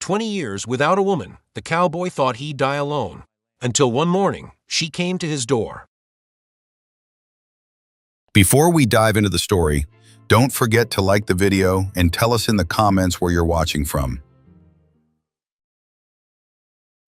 20 years without a woman, the cowboy thought he'd die alone, until one morning, she came to his door. Before we dive into the story, don't forget to like the video and tell us in the comments where you're watching from.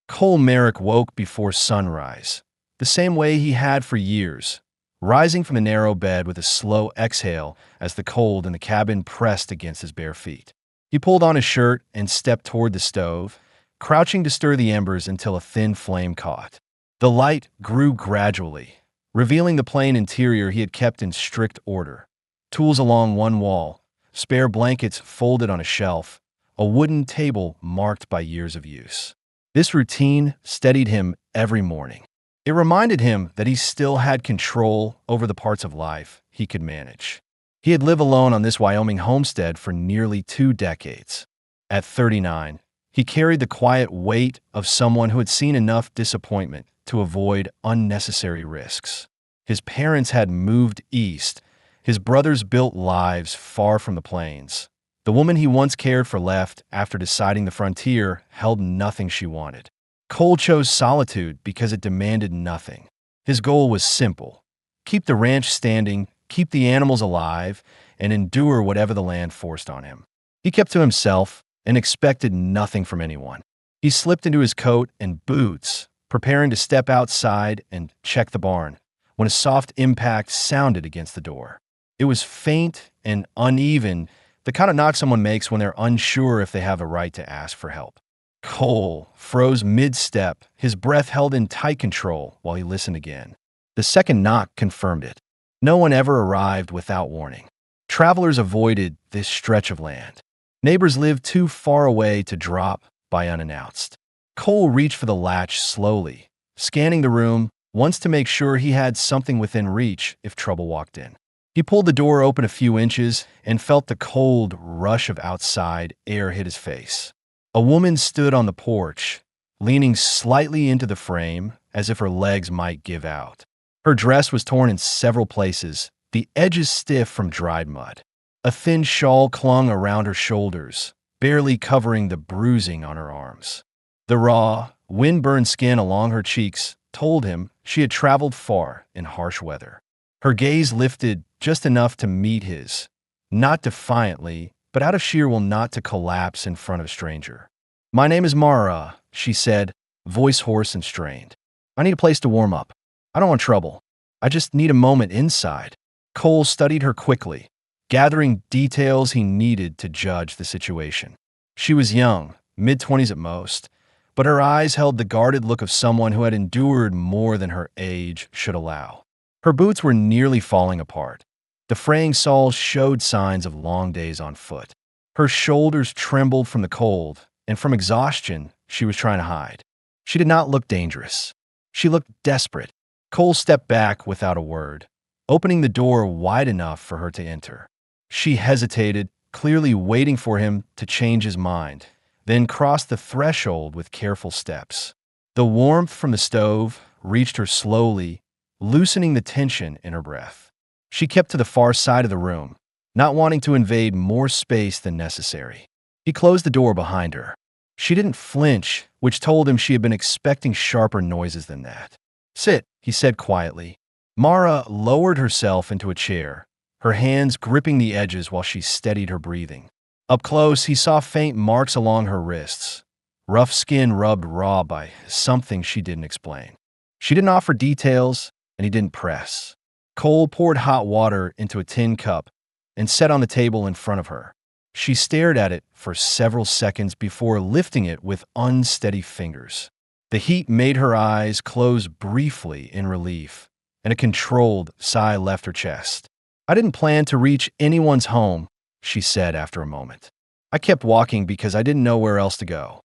Cole Merrick woke before sunrise, the same way he had for years, rising from the narrow bed with a slow exhale as the cold in the cabin pressed against his bare feet. He pulled on his shirt and stepped toward the stove, crouching to stir the embers until a thin flame caught. The light grew gradually, revealing the plain interior he had kept in strict order. Tools along one wall, spare blankets folded on a shelf, a wooden table marked by years of use. This routine steadied him every morning. It reminded him that he still had control over the parts of life he could manage. He had lived alone on this Wyoming homestead for nearly 2 decades. At 39, he carried the quiet weight of someone who had seen enough disappointment to avoid unnecessary risks. His parents had moved east. His brothers built lives far from the plains. The woman he once cared for left after deciding the frontier held nothing she wanted. Cole chose solitude because it demanded nothing. His goal was simple: keep the ranch standing, keep the animals alive, and endure whatever the land forced on him. He kept to himself and expected nothing from anyone. He slipped into his coat and boots, preparing to step outside and check the barn, when a soft impact sounded against the door. It was faint and uneven, the kind of knock someone makes when they're unsure if they have a right to ask for help. Cole froze mid-step, his breath held in tight control while he listened again. The second knock confirmed it. No one ever arrived without warning. Travelers avoided this stretch of land. Neighbors lived too far away to drop by unannounced. Cole reached for the latch slowly, scanning the room once to make sure he had something within reach if trouble walked in. He pulled the door open a few inches and felt the cold rush of outside air hit his face. A woman stood on the porch, leaning slightly into the frame as if her legs might give out. Her dress was torn in several places, the edges stiff from dried mud. A thin shawl clung around her shoulders, barely covering the bruising on her arms. The raw, wind-burned skin along her cheeks told him she had traveled far in harsh weather. Her gaze lifted just enough to meet his, not defiantly, but out of sheer will not to collapse in front of a stranger. "My name is Mara," she said, voice hoarse and strained. "I need a place to warm up. I don't want trouble. I just need a moment inside." Cole studied her quickly, gathering details he needed to judge the situation. She was young, mid-20s at most, but her eyes held the guarded look of someone who had endured more than her age should allow. Her boots were nearly falling apart. The fraying soles showed signs of long days on foot. Her shoulders trembled from the cold and from exhaustion she was trying to hide. She did not look dangerous. She looked desperate. Cole stepped back without a word, opening the door wide enough for her to enter. She hesitated, clearly waiting for him to change his mind, then crossed the threshold with careful steps. The warmth from the stove reached her slowly, loosening the tension in her breath. She kept to the far side of the room, not wanting to invade more space than necessary. He closed the door behind her. She didn't flinch, which told him she had been expecting sharper noises than that. "Sit," he said quietly. Mara lowered herself into a chair, her hands gripping the edges while she steadied her breathing. Up close, he saw faint marks along her wrists, rough skin rubbed raw by something she didn't explain. She didn't offer details, and he didn't press. Cole poured hot water into a tin cup and set on the table in front of her. She stared at it for several seconds before lifting it with unsteady fingers. The heat made her eyes close briefly in relief, and a controlled sigh left her chest. "I didn't plan to reach anyone's home," she said after a moment. "I kept walking because I didn't know where else to go."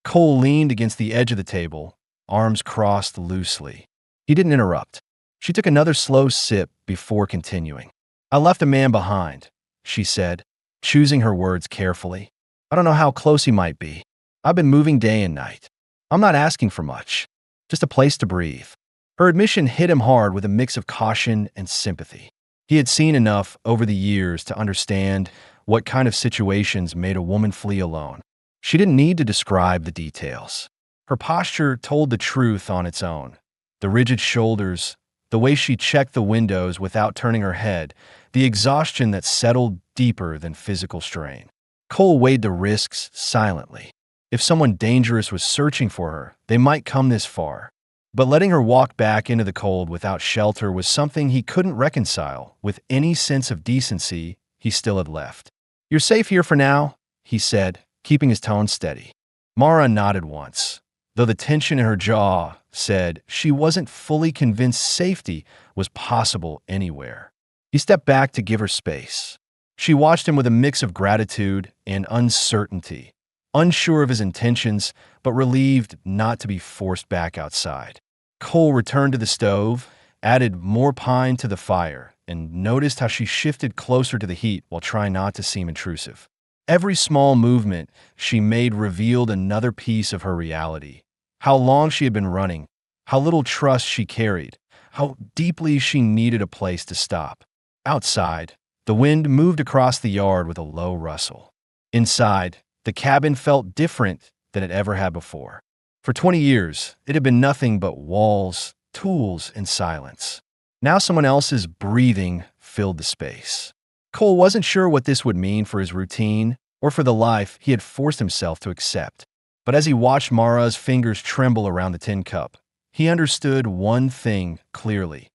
Cole leaned against the edge of the table, arms crossed loosely. He didn't interrupt. She took another slow sip before continuing. "I left a man behind," she said, choosing her words carefully. "I don't know how close he might be. I've been moving day and night. I'm not asking for much, just a place to breathe." Her admission hit him hard with a mix of caution and sympathy. He had seen enough over the years to understand what kind of situations made a woman flee alone. She didn't need to describe the details. Her posture told the truth on its own. The rigid shoulders, the way she checked the windows without turning her head, the exhaustion that settled deeper than physical strain. Cole weighed the risks silently. If someone dangerous was searching for her, they might come this far. But letting her walk back into the cold without shelter was something he couldn't reconcile with any sense of decency he still had left. "You're safe here for now," he said, keeping his tone steady. Mara nodded once, though the tension in her jaw said she wasn't fully convinced safety was possible anywhere. He stepped back to give her space. She watched him with a mix of gratitude and uncertainty, unsure of his intentions, but relieved not to be forced back outside. Cole returned to the stove, added more pine to the fire, and noticed how she shifted closer to the heat while trying not to seem intrusive. Every small movement she made revealed another piece of her reality. How long she had been running, how little trust she carried, how deeply she needed a place to stop. Outside, the wind moved across the yard with a low rustle. Inside, the cabin felt different than it ever had before. For 20 years, it had been nothing but walls, tools, and silence. Now someone else's breathing filled the space. Cole wasn't sure what this would mean for his routine or for the life he had forced himself to accept. But as he watched Mara's fingers tremble around the tin cup, he understood one thing clearly.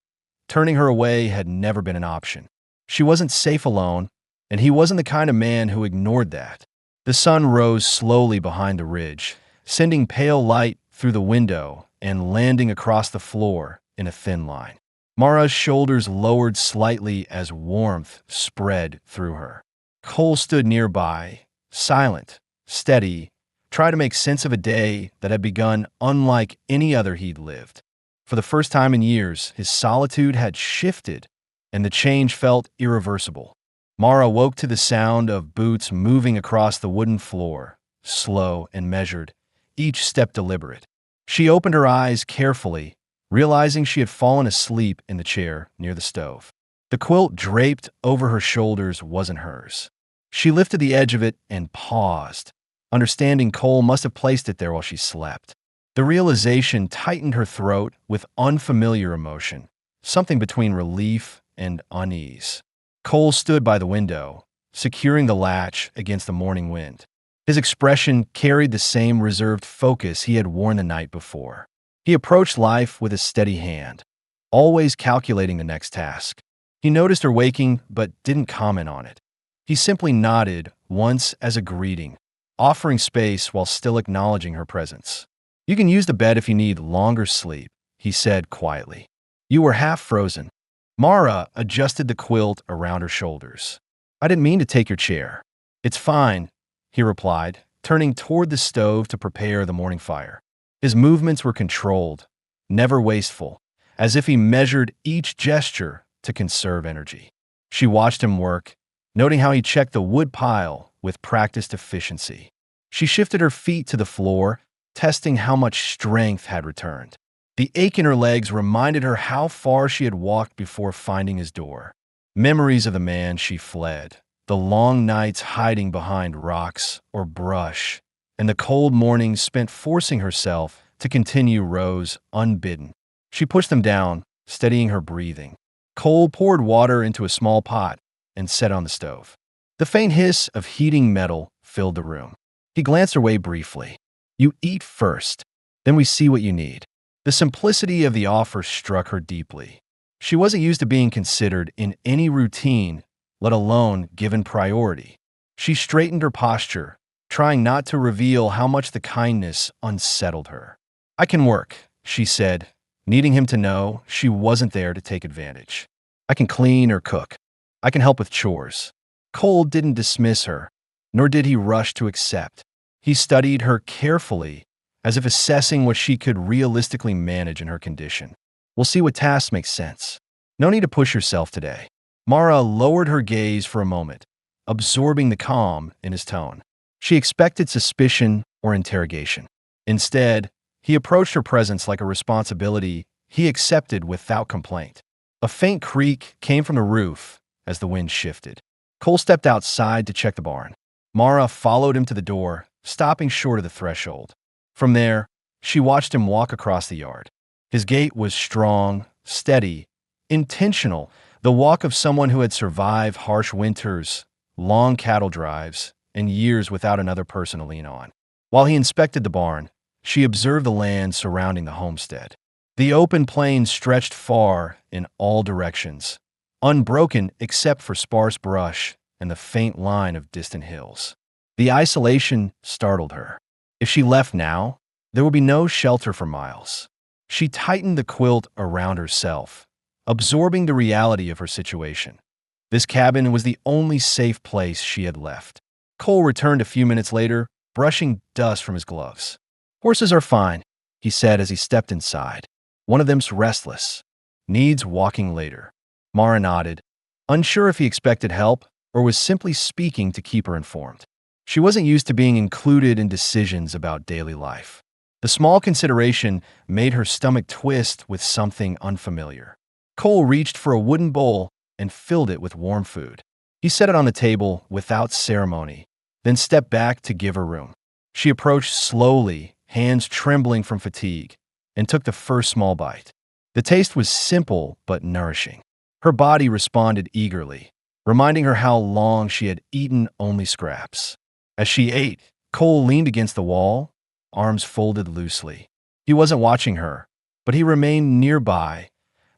Turning her away had never been an option. She wasn't safe alone, and he wasn't the kind of man who ignored that. The sun rose slowly behind the ridge, sending pale light through the window and landing across the floor in a thin line. Mara's shoulders lowered slightly as warmth spread through her. Cole stood nearby, silent, steady, trying to make sense of a day that had begun unlike any other he'd lived. For the first time in years, his solitude had shifted, and the change felt irreversible. Mara woke to the sound of boots moving across the wooden floor, slow and measured, each step deliberate. She opened her eyes carefully, realizing she had fallen asleep in the chair near the stove. The quilt draped over her shoulders wasn't hers. She lifted the edge of it and paused, understanding Cole must have placed it there while she slept. The realization tightened her throat with unfamiliar emotion, something between relief and unease. Cole stood by the window, securing the latch against the morning wind. His expression carried the same reserved focus he had worn the night before. He approached life with a steady hand, always calculating the next task. He noticed her waking, but didn't comment on it. He simply nodded once as a greeting, offering space while still acknowledging her presence. "You can use the bed if you need longer sleep," he said quietly. "You were half frozen." Mara adjusted the quilt around her shoulders. "I didn't mean to take your chair." "It's fine," he replied, turning toward the stove to prepare the morning fire. His movements were controlled, never wasteful, as if he measured each gesture to conserve energy. She watched him work, noting how he checked the wood pile with practiced efficiency. She shifted her feet to the floor, testing how much strength had returned. The ache in her legs reminded her how far she had walked before finding his door. Memories of the man she fled, the long nights hiding behind rocks or brush, and the cold mornings spent forcing herself to continue rose unbidden. She pushed them down, steadying her breathing. Cole poured water into a small pot and set on the stove. The faint hiss of heating metal filled the room. He glanced her way briefly. "You eat first, then we see what you need." The simplicity of the offer struck her deeply. She wasn't used to being considered in any routine, let alone given priority. She straightened her posture, trying not to reveal how much the kindness unsettled her. "I can work," she said, needing him to know she wasn't there to take advantage. "I can clean or cook. I can help with chores." Cole didn't dismiss her, nor did he rush to accept. He studied her carefully, as if assessing what she could realistically manage in her condition. "We'll see what tasks make sense. No need to push yourself today." Mara lowered her gaze for a moment, absorbing the calm in his tone. She expected suspicion or interrogation. Instead, he approached her presence like a responsibility he accepted without complaint. A faint creak came from the roof as the wind shifted. Cole stepped outside to check the barn. Mara followed him to the door, stopping short of the threshold. From there, she watched him walk across the yard. His gait was strong, steady, intentional, the walk of someone who had survived harsh winters, long cattle drives, and years without another person to lean on. While he inspected the barn, she observed the land surrounding the homestead. The open plain stretched far in all directions, unbroken except for sparse brush and the faint line of distant hills. The isolation startled her. If she left now, there would be no shelter for miles. She tightened the quilt around herself, absorbing the reality of her situation. This cabin was the only safe place she had left. Cole returned a few minutes later, brushing dust from his gloves. "Horses are fine," he said as he stepped inside. "One of them's restless. Needs walking later." Mara nodded, unsure if he expected help or was simply speaking to keep her informed. She wasn't used to being included in decisions about daily life. The small consideration made her stomach twist with something unfamiliar. Cole reached for a wooden bowl and filled it with warm food. He set it on the table without ceremony, then stepped back to give her room. She approached slowly, hands trembling from fatigue, and took the first small bite. The taste was simple but nourishing. Her body responded eagerly, reminding her how long she had eaten only scraps. As she ate, Cole leaned against the wall, arms folded loosely. He wasn't watching her, but he remained nearby,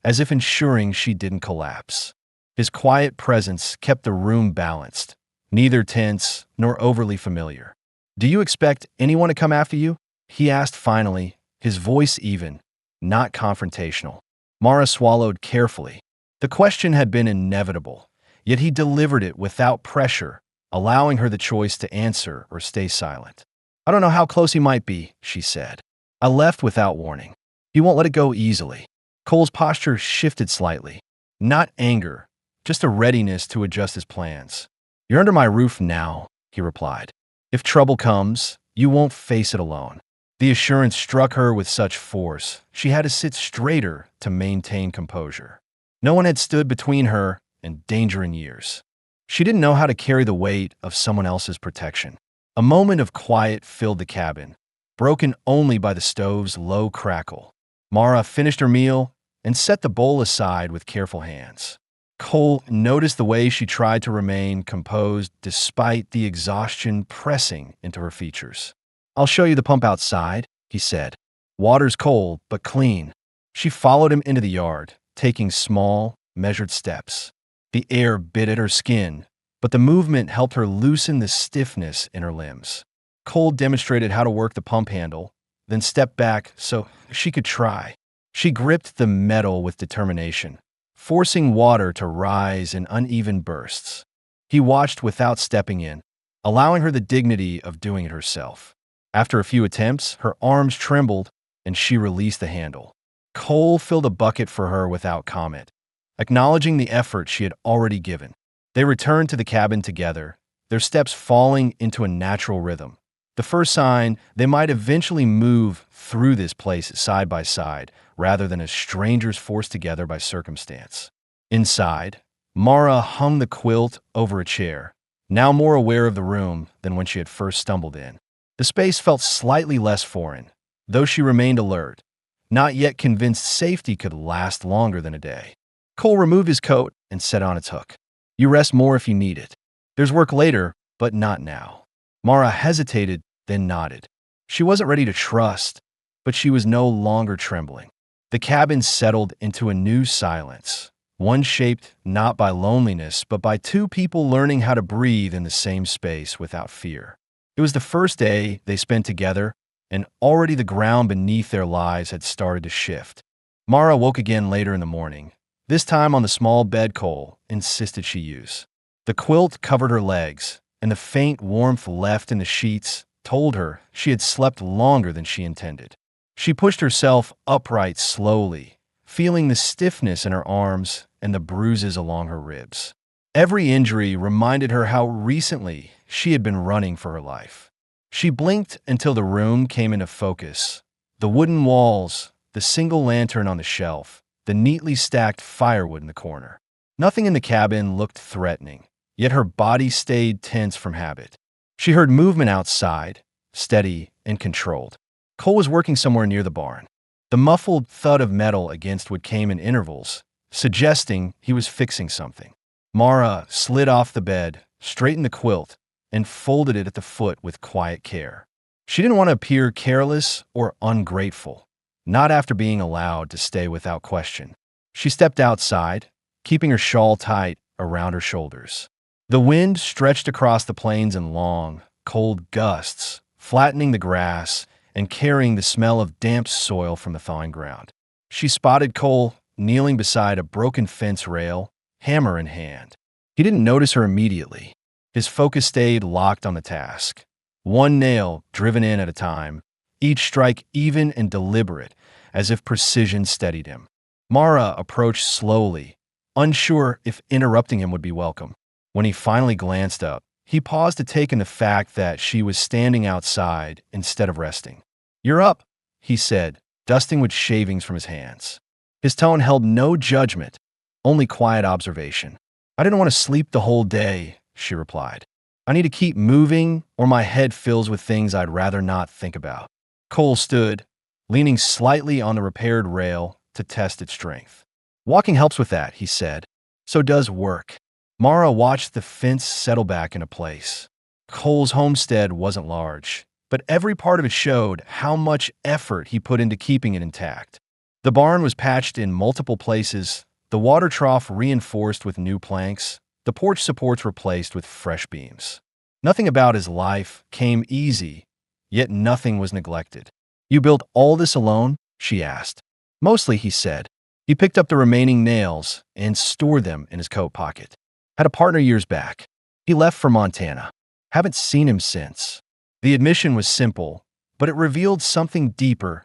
as if ensuring she didn't collapse. His quiet presence kept the room balanced, neither tense nor overly familiar. "Do you expect anyone to come after you?" he asked finally, his voice even, not confrontational. Mara swallowed carefully. The question had been inevitable, yet he delivered it without pressure, allowing her the choice to answer or stay silent. "I don't know how close he might be," she said. "I left without warning. He won't let it go easily." Cole's posture shifted slightly. Not anger, just a readiness to adjust his plans. "You're under my roof now," he replied. "If trouble comes, you won't face it alone." The assurance struck her with such force, she had to sit straighter to maintain composure. No one had stood between her and danger in years. She didn't know how to carry the weight of someone else's protection. A moment of quiet filled the cabin, broken only by the stove's low crackle. Mara finished her meal and set the bowl aside with careful hands. Cole noticed the way she tried to remain composed despite the exhaustion pressing into her features. "I'll show you the pump outside," he said. "Water's cold, but clean." She followed him into the yard, taking small, measured steps. The air bit at her skin, but the movement helped her loosen the stiffness in her limbs. Cole demonstrated how to work the pump handle, then stepped back so she could try. She gripped the metal with determination, forcing water to rise in uneven bursts. He watched without stepping in, allowing her the dignity of doing it herself. After a few attempts, her arms trembled and she released the handle. Cole filled a bucket for her without comment, acknowledging the effort she had already given. They returned to the cabin together, their steps falling into a natural rhythm. The first sign they might eventually move through this place side by side, rather than as strangers forced together by circumstance. Inside, Mara hung the quilt over a chair, now more aware of the room than when she had first stumbled in. The space felt slightly less foreign, though she remained alert, not yet convinced safety could last longer than a day. Cole removed his coat and set on its hook. "You rest more if you need it. There's work later, but not now." Mara hesitated, then nodded. She wasn't ready to trust, but she was no longer trembling. The cabin settled into a new silence, one shaped not by loneliness, but by two people learning how to breathe in the same space without fear. It was the first day they spent together, and already the ground beneath their lives had started to shift. Mara woke again later in the morning, this time on the small bed Cole insisted she use. The quilt covered her legs, and the faint warmth left in the sheets told her she had slept longer than she intended. She pushed herself upright slowly, feeling the stiffness in her arms and the bruises along her ribs. Every injury reminded her how recently she had been running for her life. She blinked until the room came into focus. The wooden walls, the single lantern on the shelf, the neatly stacked firewood in the corner. Nothing in the cabin looked threatening, yet her body stayed tense from habit. She heard movement outside, steady and controlled. Cole was working somewhere near the barn. The muffled thud of metal against wood came in intervals, suggesting he was fixing something. Mara slid off the bed, straightened the quilt, and folded it at the foot with quiet care. She didn't want to appear careless or ungrateful, not after being allowed to stay without question. She stepped outside, keeping her shawl tight around her shoulders. The wind stretched across the plains in long, cold gusts, flattening the grass and carrying the smell of damp soil from the thawing ground. She spotted Cole kneeling beside a broken fence rail, hammer in hand. He didn't notice her immediately. His focus stayed locked on the task. One nail driven in at a time, each strike even and deliberate, as if precision steadied him. Mara approached slowly, unsure if interrupting him would be welcome. When he finally glanced up, he paused to take in the fact that she was standing outside instead of resting. "You're up," he said, dusting with shavings from his hands. His tone held no judgment, only quiet observation. "I didn't want to sleep the whole day," she replied. "I need to keep moving, or my head fills with things I'd rather not think about." Cole stood, leaning slightly on the repaired rail to test its strength. "Walking helps with that," he said. "So does work." Mara watched the fence settle back into place. Cole's homestead wasn't large, but every part of it showed how much effort he put into keeping it intact. The barn was patched in multiple places, the water trough reinforced with new planks, the porch supports replaced with fresh beams. Nothing about his life came easy, yet nothing was neglected. "You built all this alone?" she asked. "Mostly," he said. He picked up the remaining nails and stored them in his coat pocket. "Had a partner years back. He left for Montana. Haven't seen him since." The admission was simple, but it revealed something deeper.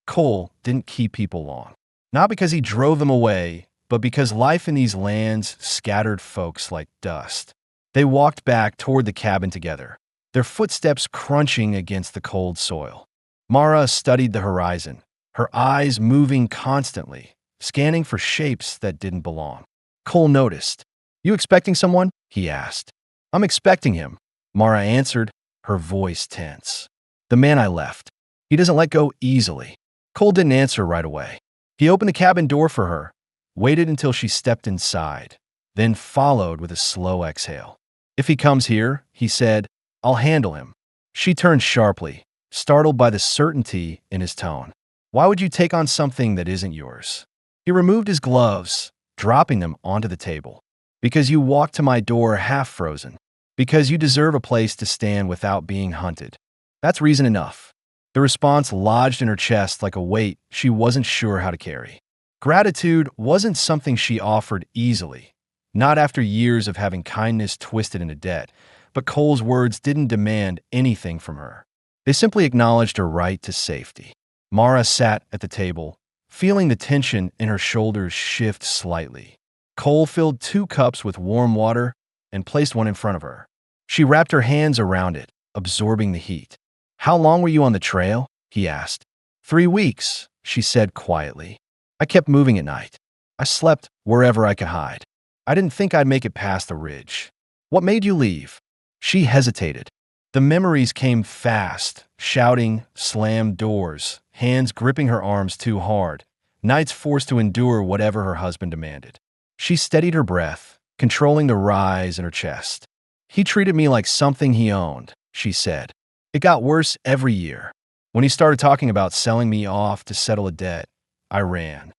Cole didn't keep people long. Not because he drove them away, but because life in these lands scattered folks like dust. They walked back toward the cabin together, their footsteps crunching against the cold soil. Mara studied the horizon, her eyes moving constantly, scanning for shapes that didn't belong. Cole noticed. "You expecting someone?" he asked. "I'm expecting him," Mara answered, her voice tense. "The man I left. He doesn't let go easily." Cole didn't answer right away. He opened the cabin door for her, waited until she stepped inside, then followed with a slow exhale. "If he comes here," he said, "I'll handle him." She turned sharply, startled by the certainty in his tone. "Why would you take on something that isn't yours?" He removed his gloves, dropping them onto the table. "Because you walked to my door half frozen. Because you deserve a place to stand without being hunted. That's reason enough." The response lodged in her chest like a weight she wasn't sure how to carry. Gratitude wasn't something she offered easily, not after years of having kindness twisted into debt, but Cole's words didn't demand anything from her. They simply acknowledged her right to safety. Mara sat at the table, feeling the tension in her shoulders shift slightly. Cole filled 2 cups with warm water and placed one in front of her. She wrapped her hands around it, absorbing the heat. "How long were you on the trail?" he asked. 3 weeks, she said quietly. "I kept moving at night. I slept wherever I could hide. I didn't think I'd make it past the ridge." "What made you leave?" She hesitated. The memories came fast, shouting, slammed doors, hands gripping her arms too hard, nights forced to endure whatever her husband demanded. She steadied her breath, controlling the rise in her chest. "He treated me like something he owned," she said. "It got worse every year. When he started talking about selling me off to settle a debt, I ran."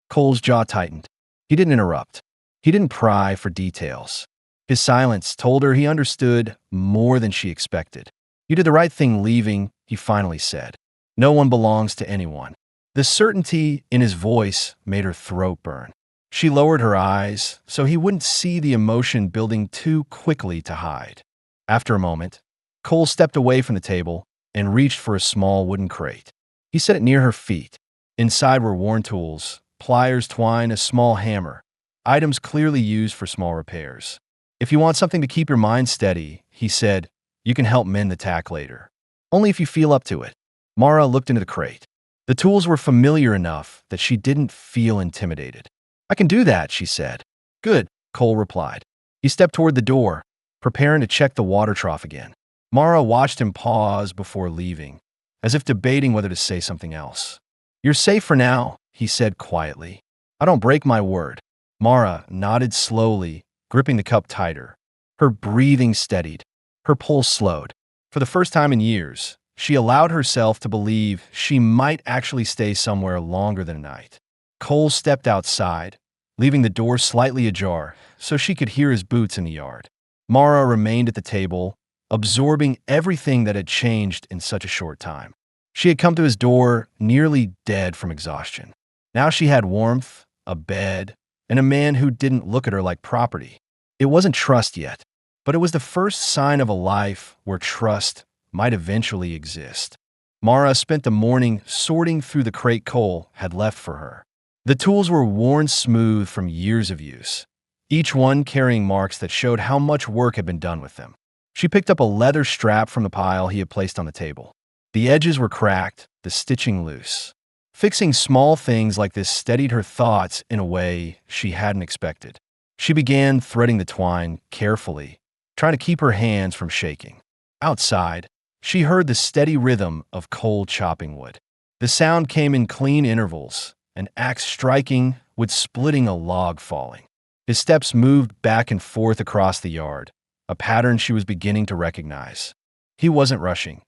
Cole's jaw tightened. He didn't interrupt. He didn't pry for details. His silence told her he understood more than she expected. "You did the right thing leaving," he finally said. "No one belongs to anyone." The certainty in his voice made her throat burn. She lowered her eyes so he wouldn't see the emotion building too quickly to hide. After a moment, Cole stepped away from the table and reached for a small wooden crate. He set it near her feet. Inside were worn tools, pliers, twine, a small hammer, items clearly used for small repairs. "If you want something to keep your mind steady," he said, "you can help mend the tack later. Only if you feel up to it." Mara looked into the crate. The tools were familiar enough that she didn't feel intimidated. "I can do that," she said. "Good," Cole replied. He stepped toward the door, preparing to check the water trough again. Mara watched him pause before leaving, as if debating whether to say something else. "You're safe for now," he said quietly. "I don't break my word." Mara nodded slowly, gripping the cup tighter. Her breathing steadied. Her pulse slowed. For the first time in years, she allowed herself to believe she might actually stay somewhere longer than a night. Cole stepped outside, leaving the door slightly ajar so she could hear his boots in the yard. Mara remained at the table, absorbing everything that had changed in such a short time. She had come to his door nearly dead from exhaustion. Now she had warmth, a bed, and a man who didn't look at her like property. It wasn't trust yet, but it was the first sign of a life where trust might eventually exist. Mara spent the morning sorting through the crate Cole had left for her. The tools were worn smooth from years of use, each one carrying marks that showed how much work had been done with them. She picked up a leather strap from the pile he had placed on the table. The edges were cracked, the stitching loose. Fixing small things like this steadied her thoughts in a way she hadn't expected. She began threading the twine carefully, trying to keep her hands from shaking. Outside, she heard the steady rhythm of Cole chopping wood. The sound came in clean intervals, an axe striking with splitting a log falling. His steps moved back and forth across the yard, a pattern she was beginning to recognize. He wasn't rushing.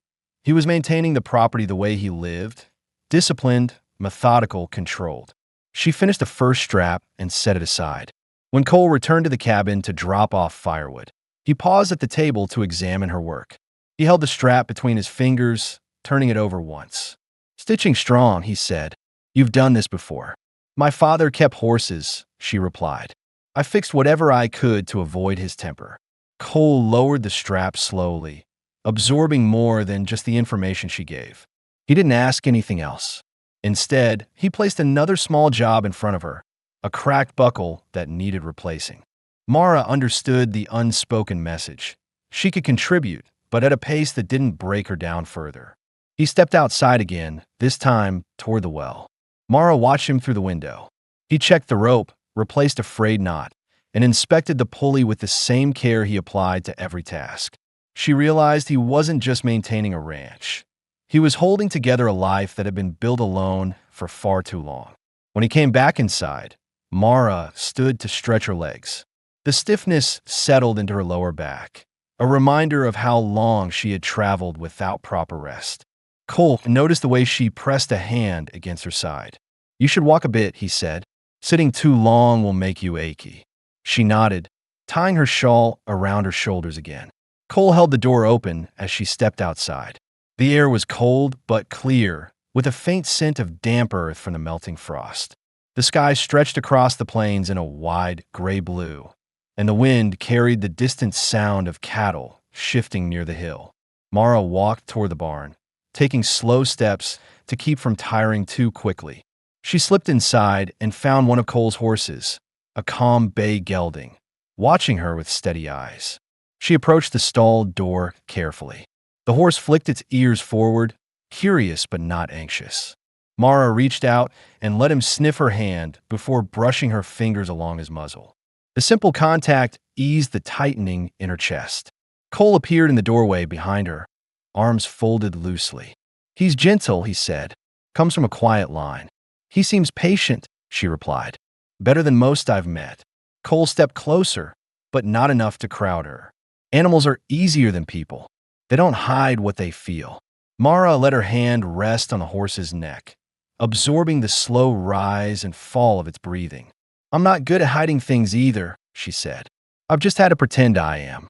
He was maintaining the property the way he lived, disciplined, methodical, controlled. She finished the first strap and set it aside. When Cole returned to the cabin to drop off firewood, he paused at the table to examine her work. He held the strap between his fingers, turning it over once. "Stitching strong," he said. "You've done this before." "My father kept horses," she replied. "I fixed whatever I could to avoid his temper." Cole lowered the strap slowly, absorbing more than just the information she gave. He didn't ask anything else. Instead, he placed another small job in front of her, a cracked buckle that needed replacing. Mara understood the unspoken message. She could contribute, but at a pace that didn't break her down further. He stepped outside again, this time toward the well. Mara watched him through the window. He checked the rope, replaced a frayed knot, and inspected the pulley with the same care he applied to every task. She realized he wasn't just maintaining a ranch. He was holding together a life that had been built alone for far too long. When he came back inside, Mara stood to stretch her legs. The stiffness settled into her lower back, a reminder of how long she had traveled without proper rest. Cole noticed the way she pressed a hand against her side. "You should walk a bit," he said. "Sitting too long will make you achy." She nodded, tying her shawl around her shoulders again. Cole held the door open as she stepped outside. The air was cold but clear, with a faint scent of damp earth from the melting frost. The sky stretched across the plains in a wide gray blue, and the wind carried the distant sound of cattle shifting near the hill. Mara walked toward the barn, taking slow steps to keep from tiring too quickly. She slipped inside and found one of Cole's horses, a calm bay gelding, watching her with steady eyes. She approached the stall door carefully. The horse flicked its ears forward, curious but not anxious. Mara reached out and let him sniff her hand before brushing her fingers along his muzzle. The simple contact eased the tightening in her chest. Cole appeared in the doorway behind her, arms folded loosely. "He's gentle," he said. "Comes from a quiet line." "He seems patient," she replied. "Better than most I've met." Cole stepped closer, but not enough to crowd her. Animals are easier than people. They don't hide what they feel. Mara let her hand rest on the horse's neck, absorbing the slow rise and fall of its breathing. "I'm not good at hiding things either," she said. "I've just had to pretend I am."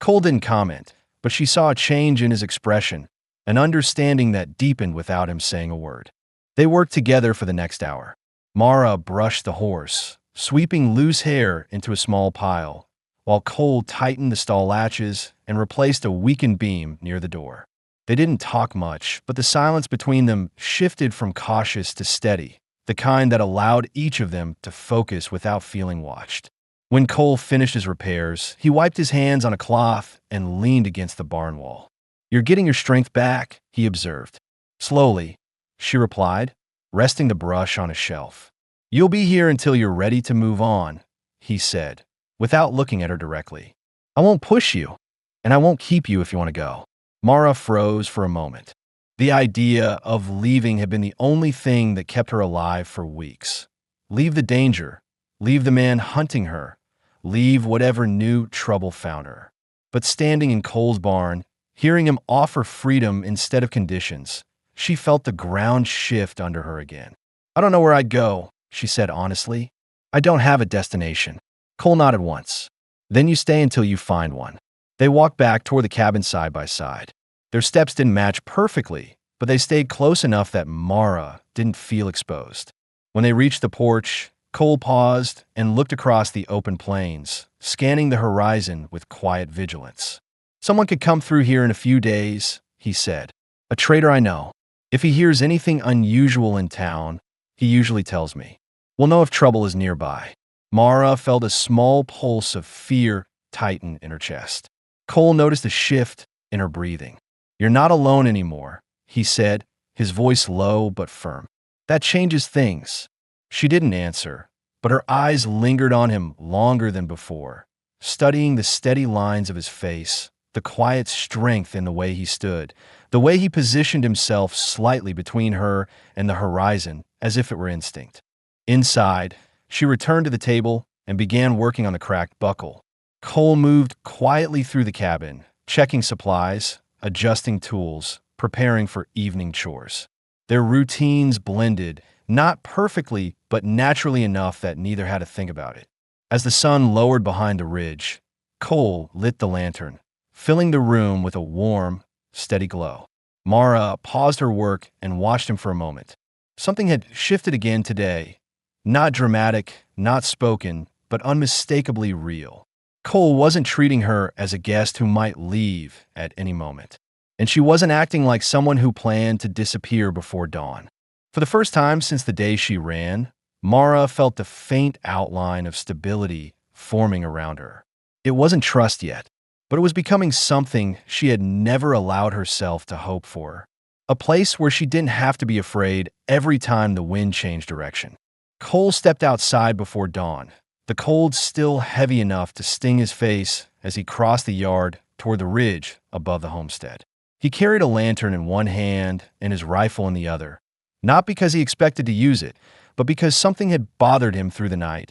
Cole didn't comment, but she saw a change in his expression, an understanding that deepened without him saying a word. They worked together for the next hour. Mara brushed the horse, sweeping loose hair into a small pile, while Cole tightened the stall latches and replaced a weakened beam near the door. They didn't talk much, but the silence between them shifted from cautious to steady, the kind that allowed each of them to focus without feeling watched. When Cole finished his repairs, he wiped his hands on a cloth and leaned against the barn wall. "You're getting your strength back," he observed. "Slowly," she replied, resting the brush on a shelf. "You'll be here until you're ready to move on," he said, without looking at her directly. "I won't push you, and I won't keep you if you want to go." Mara froze for a moment. The idea of leaving had been the only thing that kept her alive for weeks. Leave the danger. Leave the man hunting her. Leave whatever new trouble found her. But standing in Cole's barn, hearing him offer freedom instead of conditions, she felt the ground shift under her again. "I don't know where I'd go," she said honestly. "I don't have a destination." Cole nodded once. "Then you stay until you find one." They walked back toward the cabin side by side. Their steps didn't match perfectly, but they stayed close enough that Mara didn't feel exposed. When they reached the porch, Cole paused and looked across the open plains, scanning the horizon with quiet vigilance. "Someone could come through here in a few days," he said. "A trader I know. If he hears anything unusual in town, he usually tells me. We'll know if trouble is nearby." Mara felt a small pulse of fear tighten in her chest. Cole noticed a shift in her breathing. "You're not alone anymore," he said, his voice low but firm. "That changes things." She didn't answer, but her eyes lingered on him longer than before, studying the steady lines of his face, the quiet strength in the way he stood, the way he positioned himself slightly between her and the horizon, as if it were instinct. Inside, she returned to the table and began working on the cracked buckle. Cole moved quietly through the cabin, checking supplies, adjusting tools, preparing for evening chores. Their routines blended, not perfectly, but naturally enough that neither had to think about it. As the sun lowered behind the ridge, Cole lit the lantern, filling the room with a warm, steady glow. Mara paused her work and watched him for a moment. Something had shifted again today. Not dramatic, not spoken, but unmistakably real. Cole wasn't treating her as a guest who might leave at any moment, and she wasn't acting like someone who planned to disappear before dawn. For the first time since the day she ran, Mara felt the faint outline of stability forming around her. It wasn't trust yet, but it was becoming something she had never allowed herself to hope for. A place where she didn't have to be afraid every time the wind changed direction. Cole stepped outside before dawn, the cold still heavy enough to sting his face as he crossed the yard toward the ridge above the homestead. He carried a lantern in one hand and his rifle in the other, not because he expected to use it, but because something had bothered him through the night,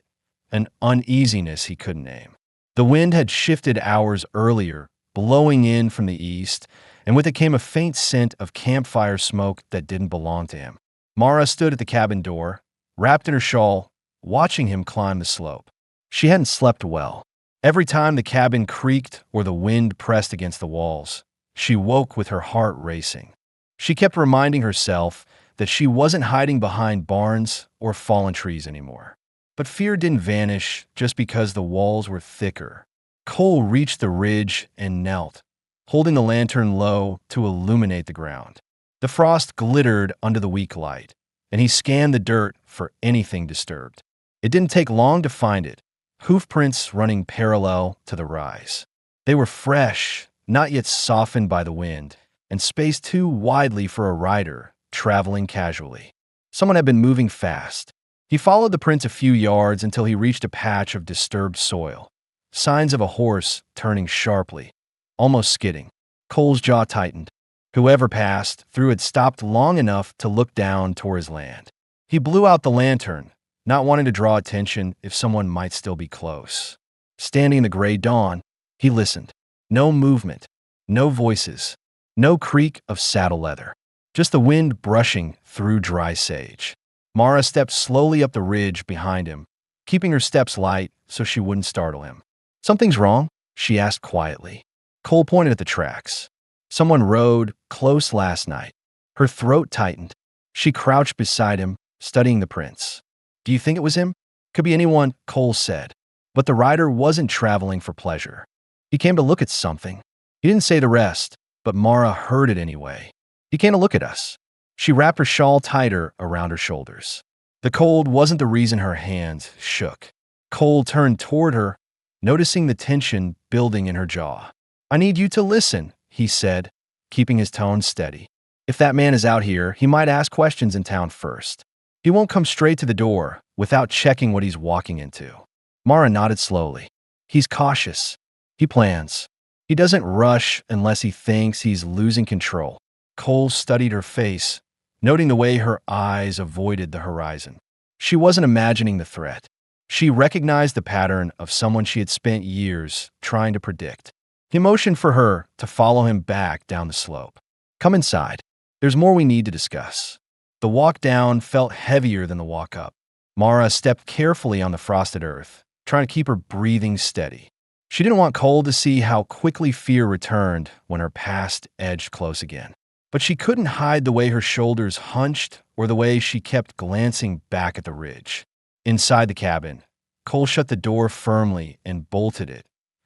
an uneasiness he couldn't name. The wind had shifted hours earlier, blowing in from the east, and with it came a faint scent of campfire smoke that didn't belong to him. Mara stood at the cabin door, wrapped in her shawl, watching him climb the slope. She hadn't slept well. Every time the cabin creaked or the wind pressed against the walls, she woke with her heart racing. She kept reminding herself that she wasn't hiding behind barns or fallen trees anymore. But fear didn't vanish just because the walls were thicker. Cole reached the ridge and knelt, holding the lantern low to illuminate the ground. The frost glittered under the weak light, and he scanned the dirt for anything disturbed. It didn't take long to find it, hoof prints running parallel to the rise. They were fresh, not yet softened by the wind, and spaced too widely for a rider traveling casually. Someone had been moving fast. He followed the prints a few yards until he reached a patch of disturbed soil, signs of a horse turning sharply, almost skidding. Cole's jaw tightened. Whoever passed through had stopped long enough to look down toward his land. He blew out the lantern, not wanting to draw attention if someone might still be close. Standing in the gray dawn, he listened. No movement, no voices, no creak of saddle leather, just the wind brushing through dry sage. Mara stepped slowly up the ridge behind him, keeping her steps light so she wouldn't startle him. "Something's wrong?" she asked quietly. Cole pointed at the tracks. Someone rode close last night. Her throat tightened. She crouched beside him, studying the prints. "Do you think it was him?" "Could be anyone," Cole said. But the rider wasn't traveling for pleasure. He came to look at something. He didn't say the rest, but Mara heard it anyway. "He came to look at us." She wrapped her shawl tighter around her shoulders. The cold wasn't the reason her hands shook. Cole turned toward her, noticing the tension building in her jaw. "I need you to listen," he said, keeping his tone steady. "If that man is out here, he might ask questions in town first. He won't come straight to the door without checking what he's walking into." Mara nodded slowly. "He's cautious. He plans. He doesn't rush unless he thinks he's losing control. Cole studied her face, noting the way her eyes avoided the horizon. She wasn't imagining the threat. She recognized the pattern of someone she had spent years trying to predict. He motioned for her to follow him back down the slope. Come inside. There's more we need to discuss. The walk down felt heavier than the walk up. Mara stepped carefully on the frosted earth, trying to keep her breathing steady. She didn't want Cole to see how quickly fear returned when her past edged close again. But she couldn't hide the way her shoulders hunched or the way she kept glancing back at the ridge. Inside the cabin, Cole shut the door firmly and bolted it,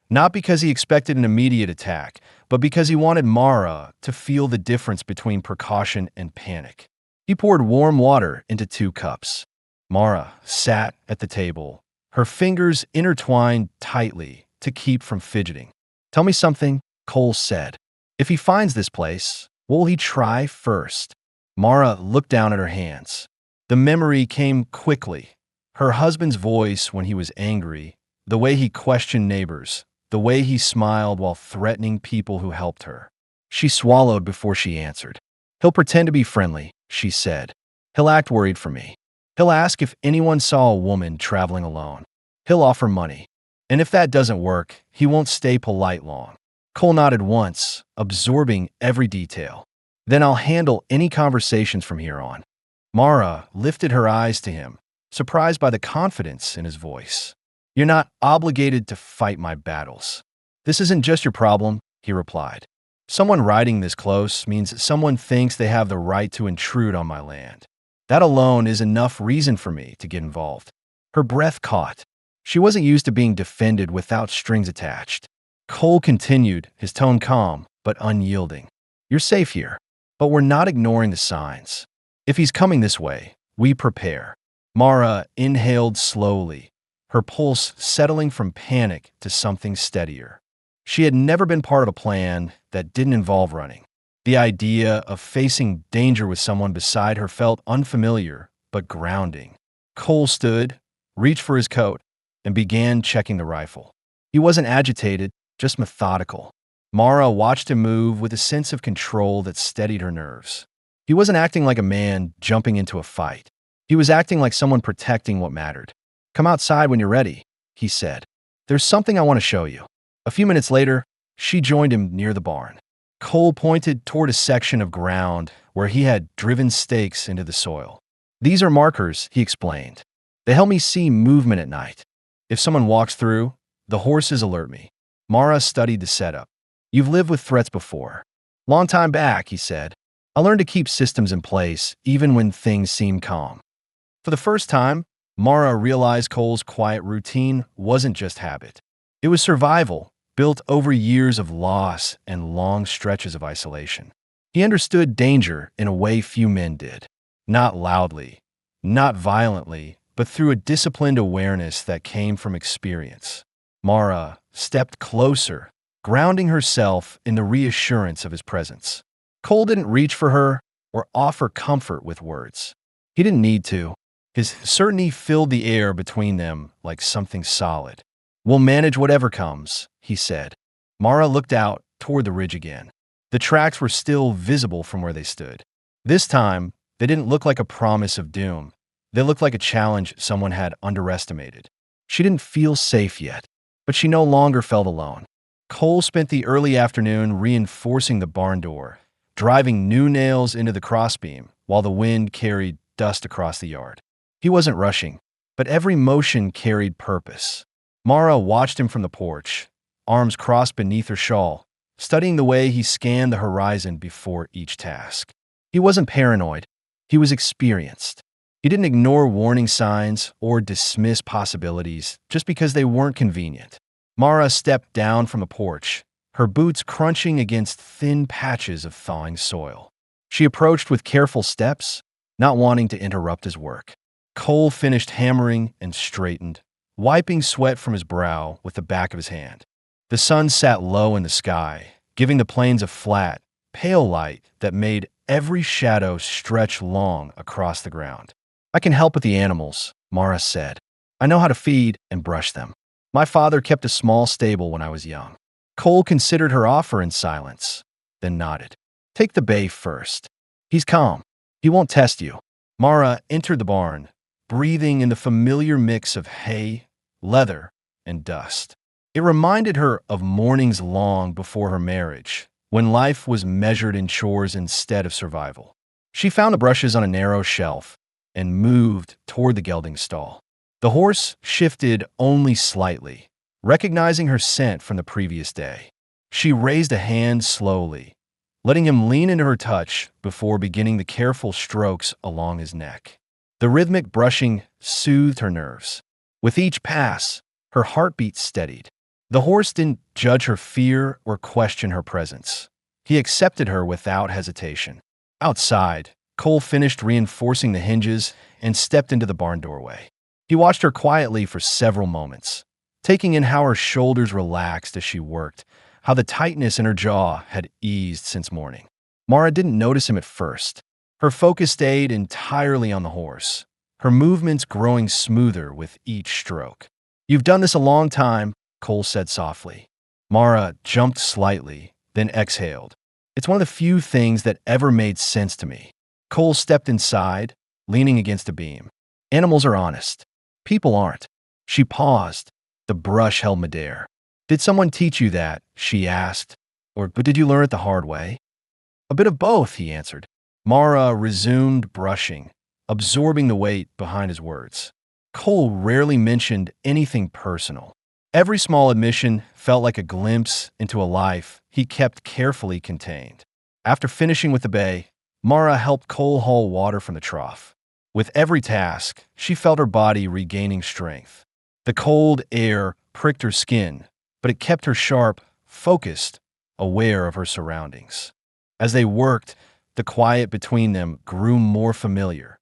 not because he expected an immediate attack, but because he wanted Mara to feel the difference between precaution and panic. He poured warm water into 2 cups. Mara sat at the table, her fingers intertwined tightly to keep from fidgeting. Tell me something, Cole said. If he finds this place, will he try first? Mara looked down at her hands. The memory came quickly. Her husband's voice when he was angry, the way he questioned neighbors, the way he smiled while threatening people who helped her. She swallowed before she answered. He'll pretend to be friendly, she said. He'll act worried for me. He'll ask if anyone saw a woman traveling alone. He'll offer money. And if that doesn't work, he won't stay polite long. Cole nodded once, absorbing every detail. Then I'll handle any conversations from here on. Mara lifted her eyes to him, surprised by the confidence in his voice. You're not obligated to fight my battles. This isn't just your problem, he replied. Someone riding this close means someone thinks they have the right to intrude on my land. That alone is enough reason for me to get involved. Her breath caught. She wasn't used to being defended without strings attached. Cole continued, his tone calm but unyielding. You're safe here, but we're not ignoring the signs. If he's coming this way, we prepare. Mara inhaled slowly, her pulse settling from panic to something steadier. She had never been part of a plan that didn't involve running. The idea of facing danger with someone beside her felt unfamiliar but grounding. Cole stood, reached for his coat, and began checking the rifle. He wasn't agitated, just methodical. Mara watched him move with a sense of control that steadied her nerves. He wasn't acting like a man jumping into a fight. He was acting like someone protecting what mattered. Come outside when you're ready, he said. There's something I want to show you. A few minutes later, she joined him near the barn. Cole pointed toward a section of ground where he had driven stakes into the soil. These are markers, he explained. They help me see movement at night. If someone walks through, the horses alert me. Mara studied the setup. You've lived with threats before. Long time back, he said. I learned to keep systems in place even when things seem calm. For the first time, Mara realized Cole's quiet routine wasn't just habit. It was survival, built over years of loss and long stretches of isolation. He understood danger in a way few men did. Not loudly, not violently, but through a disciplined awareness that came from experience. Mara stepped closer, grounding herself in the reassurance of his presence. Cole didn't reach for her or offer comfort with words. He didn't need to. His certainty filled the air between them like something solid. We'll manage whatever comes, he said. Mara looked out toward the ridge again. The tracks were still visible from where they stood. This time, they didn't look like a promise of doom. They looked like a challenge someone had underestimated. She didn't feel safe yet, but she no longer felt alone. Cole spent the early afternoon reinforcing the barn door, driving new nails into the crossbeam while the wind carried dust across the yard. He wasn't rushing, but every motion carried purpose. Mara watched him from the porch, arms crossed beneath her shawl, studying the way he scanned the horizon before each task. He wasn't paranoid. He was experienced. He didn't ignore warning signs or dismiss possibilities just because they weren't convenient. Mara stepped down from the porch, her boots crunching against thin patches of thawing soil. She approached with careful steps, not wanting to interrupt his work. Cole finished hammering and straightened, wiping sweat from his brow with the back of his hand. The sun sat low in the sky, giving the plains a flat, pale light that made every shadow stretch long across the ground. I can help with the animals, Mara said. I know how to feed and brush them. My father kept a small stable when I was young. Cole considered her offer in silence, then nodded. Take the bay first. He's calm. He won't test you. Mara entered the barn, breathing in the familiar mix of hay, leather, and dust. It reminded her of mornings long before her marriage, when life was measured in chores instead of survival. She found the brushes on a narrow shelf and moved toward the gelding stall. The horse shifted only slightly, recognizing her scent from the previous day. She raised a hand slowly, letting him lean into her touch before beginning the careful strokes along his neck. The rhythmic brushing soothed her nerves. With each pass, her heartbeat steadied. The horse didn't judge her fear or question her presence. He accepted her without hesitation. Outside, Cole finished reinforcing the hinges and stepped into the barn doorway. He watched her quietly for several moments, taking in how her shoulders relaxed as she worked, how the tightness in her jaw had eased since morning. Mara didn't notice him at first. Her focus stayed entirely on the horse, her movements growing smoother with each stroke. You've done this a long time, Cole said softly. Mara jumped slightly, then exhaled. It's one of the few things that ever made sense to me. Cole stepped inside, leaning against a beam. Animals are honest. People aren't. She paused. The brush held midair. Did someone teach you that? She asked. But did you learn it the hard way? A bit of both, he answered. Mara resumed brushing, absorbing the weight behind his words. Cole rarely mentioned anything personal. Every small admission felt like a glimpse into a life he kept carefully contained. After finishing with the bay, Mara helped Cole haul water from the trough. With every task, she felt her body regaining strength. The cold air pricked her skin, but it kept her sharp, focused, aware of her surroundings. As they worked, the quiet between them grew more familiar.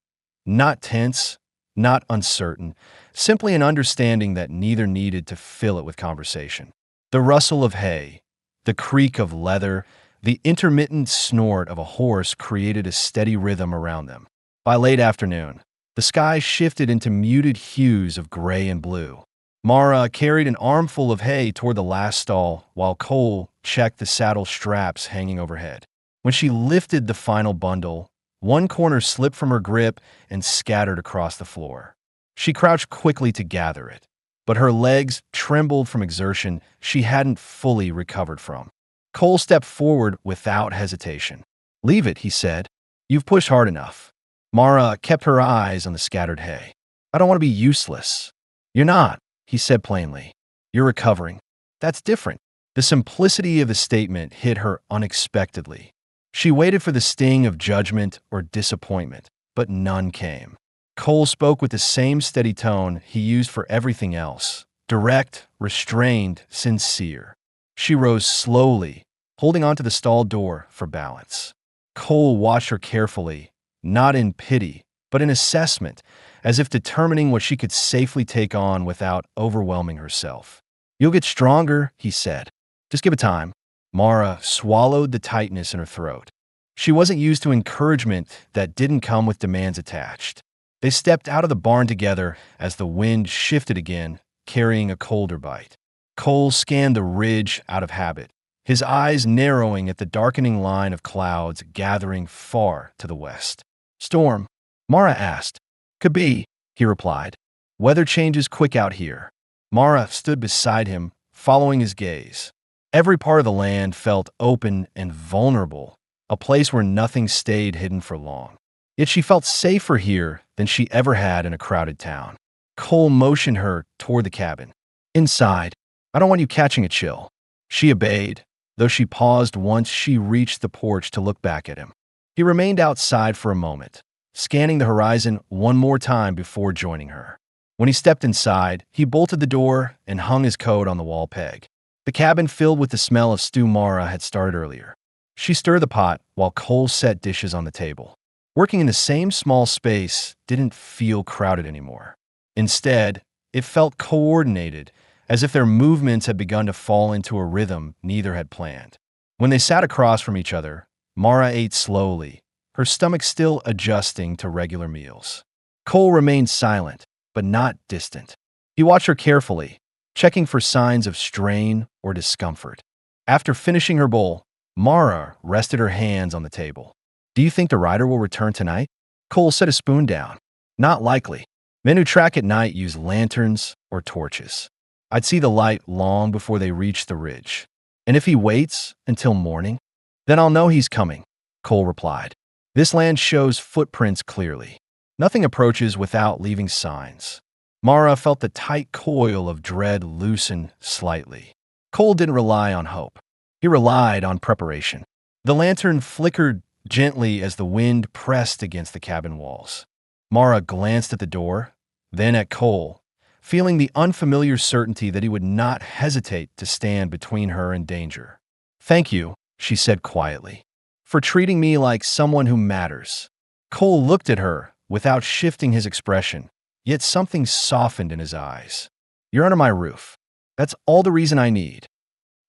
Not tense, not uncertain, simply an understanding that neither needed to fill it with conversation. The rustle of hay, the creak of leather, the intermittent snort of a horse created a steady rhythm around them. By late afternoon, the sky shifted into muted hues of gray and blue. Mara carried an armful of hay toward the last stall, while Cole checked the saddle straps hanging overhead. When she lifted the final bundle, one corner slipped from her grip and scattered across the floor. She crouched quickly to gather it, but her legs trembled from exertion she hadn't fully recovered from. Cole stepped forward without hesitation. Leave it, he said. You've pushed hard enough. Mara kept her eyes on the scattered hay. I don't want to be useless. You're not, he said plainly. You're recovering. That's different. The simplicity of the statement hit her unexpectedly. She waited for the sting of judgment or disappointment, but none came. Cole spoke with the same steady tone he used for everything else, direct, restrained, sincere. She rose slowly, holding onto the stall door for balance. Cole watched her carefully, not in pity, but in assessment, as if determining what she could safely take on without overwhelming herself. You'll get stronger, he said. Just give it time. Mara swallowed the tightness in her throat. She wasn't used to encouragement that didn't come with demands attached. They stepped out of the barn together as the wind shifted again, carrying a colder bite. Cole scanned the ridge out of habit, his eyes narrowing at the darkening line of clouds gathering far to the west. Storm? Mara asked. Could be, he replied. Weather changes quick out here. Mara stood beside him, following his gaze. Every part of the land felt open and vulnerable, a place where nothing stayed hidden for long. Yet she felt safer here than she ever had in a crowded town. Cole motioned her toward the cabin. Inside. I don't want you catching a chill. She obeyed, though she paused once she reached the porch to look back at him. He remained outside for a moment, scanning the horizon one more time before joining her. When he stepped inside, he bolted the door and hung his coat on the wall peg. The cabin filled with the smell of stew Mara had started earlier. She stirred the pot while Cole set dishes on the table. Working in the same small space didn't feel crowded anymore. Instead, it felt coordinated, as if their movements had begun to fall into a rhythm neither had planned. When they sat across from each other, Mara ate slowly, her stomach still adjusting to regular meals. Cole remained silent, but not distant. He watched her carefully, checking for signs of strain or discomfort. After finishing her bowl, Mara rested her hands on the table. Do you think the rider will return tonight? Cole set a spoon down. Not likely. Men who track at night use lanterns or torches. I'd see the light long before they reach the ridge. And if he waits until morning, then I'll know he's coming, Cole replied. This land shows footprints clearly. Nothing approaches without leaving signs. Mara felt the tight coil of dread loosen slightly. Cole didn't rely on hope. He relied on preparation. The lantern flickered gently as the wind pressed against the cabin walls. Mara glanced at the door, then at Cole, feeling the unfamiliar certainty that he would not hesitate to stand between her and danger. Thank you, she said quietly, for treating me like someone who matters. Cole looked at her without shifting his expression, yet something softened in his eyes. You're under my roof. That's all the reason I need.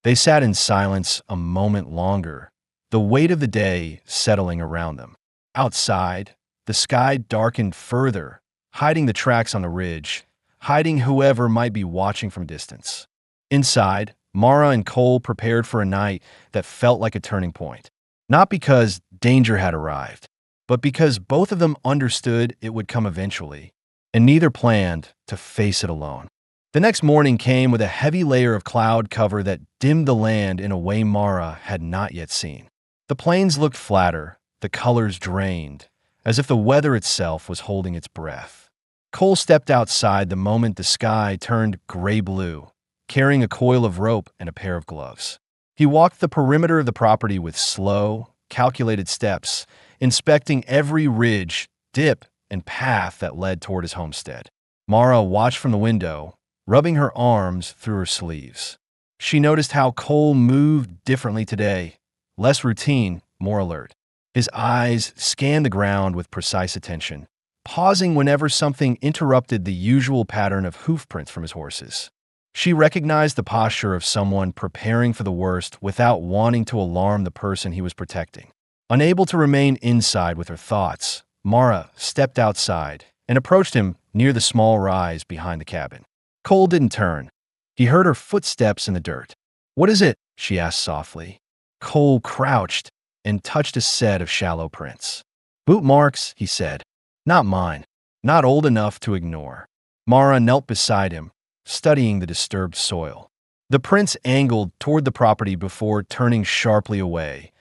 They sat in silence a moment longer, the weight of the day settling around them. Outside, the sky darkened further, hiding the tracks on the ridge, hiding whoever might be watching from distance. Inside, Mara and Cole prepared for a night that felt like a turning point. Not because danger had arrived, but because both of them understood it would come eventually, and neither planned to face it alone. The next morning came with a heavy layer of cloud cover that dimmed the land in a way Mara had not yet seen. The plains looked flatter, the colors drained, as if the weather itself was holding its breath. Cole stepped outside the moment the sky turned gray-blue, carrying a coil of rope and a pair of gloves. He walked the perimeter of the property with slow, calculated steps, inspecting every ridge, dip, and path that led toward his homestead. Mara watched from the window, rubbing her arms through her sleeves. She noticed how Cole moved differently today, less routine, more alert. His eyes scanned the ground with precise attention, pausing whenever something interrupted the usual pattern of hoofprints from his horses. She recognized the posture of someone preparing for the worst without wanting to alarm the person he was protecting. Unable to remain inside with her thoughts, Mara stepped outside and approached him near the small rise behind the cabin. Cole didn't turn. He heard her footsteps in the dirt. What is it? She asked softly. Cole crouched and touched a set of shallow prints. Boot marks, he said. Not mine. Not old enough to ignore. Mara knelt beside him, studying the disturbed soil. The prints angled toward the property before turning sharply away,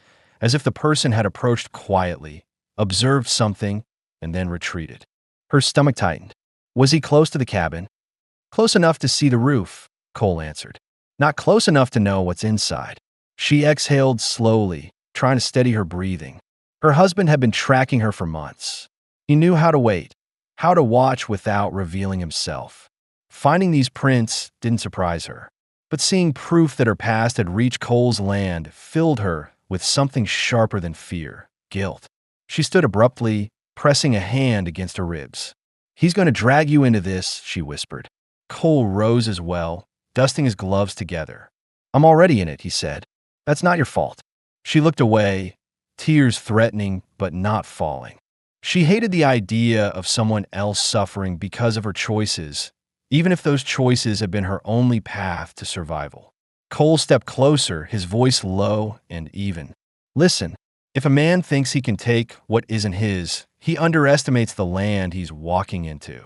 as if the person had approached quietly, observed something, and then retreated. Her stomach tightened. Was he close to the cabin? Close enough to see the roof, Cole answered. Not close enough to know what's inside. She exhaled slowly, trying to steady her breathing. Her husband had been tracking her for months. He knew how to wait, how to watch without revealing himself. Finding these prints didn't surprise her, but seeing proof that her past had reached Cole's land filled her with something sharper than fear, guilt. She stood abruptly, pressing a hand against her ribs. He's going to drag you into this, she whispered. Cole rose as well, dusting his gloves together. I'm already in it, he said. That's not your fault. She looked away, tears threatening but not falling. She hated the idea of someone else suffering because of her choices, even if those choices had been her only path to survival. Cole stepped closer, his voice low and even. Listen, if a man thinks he can take what isn't his, he underestimates the land he's walking into.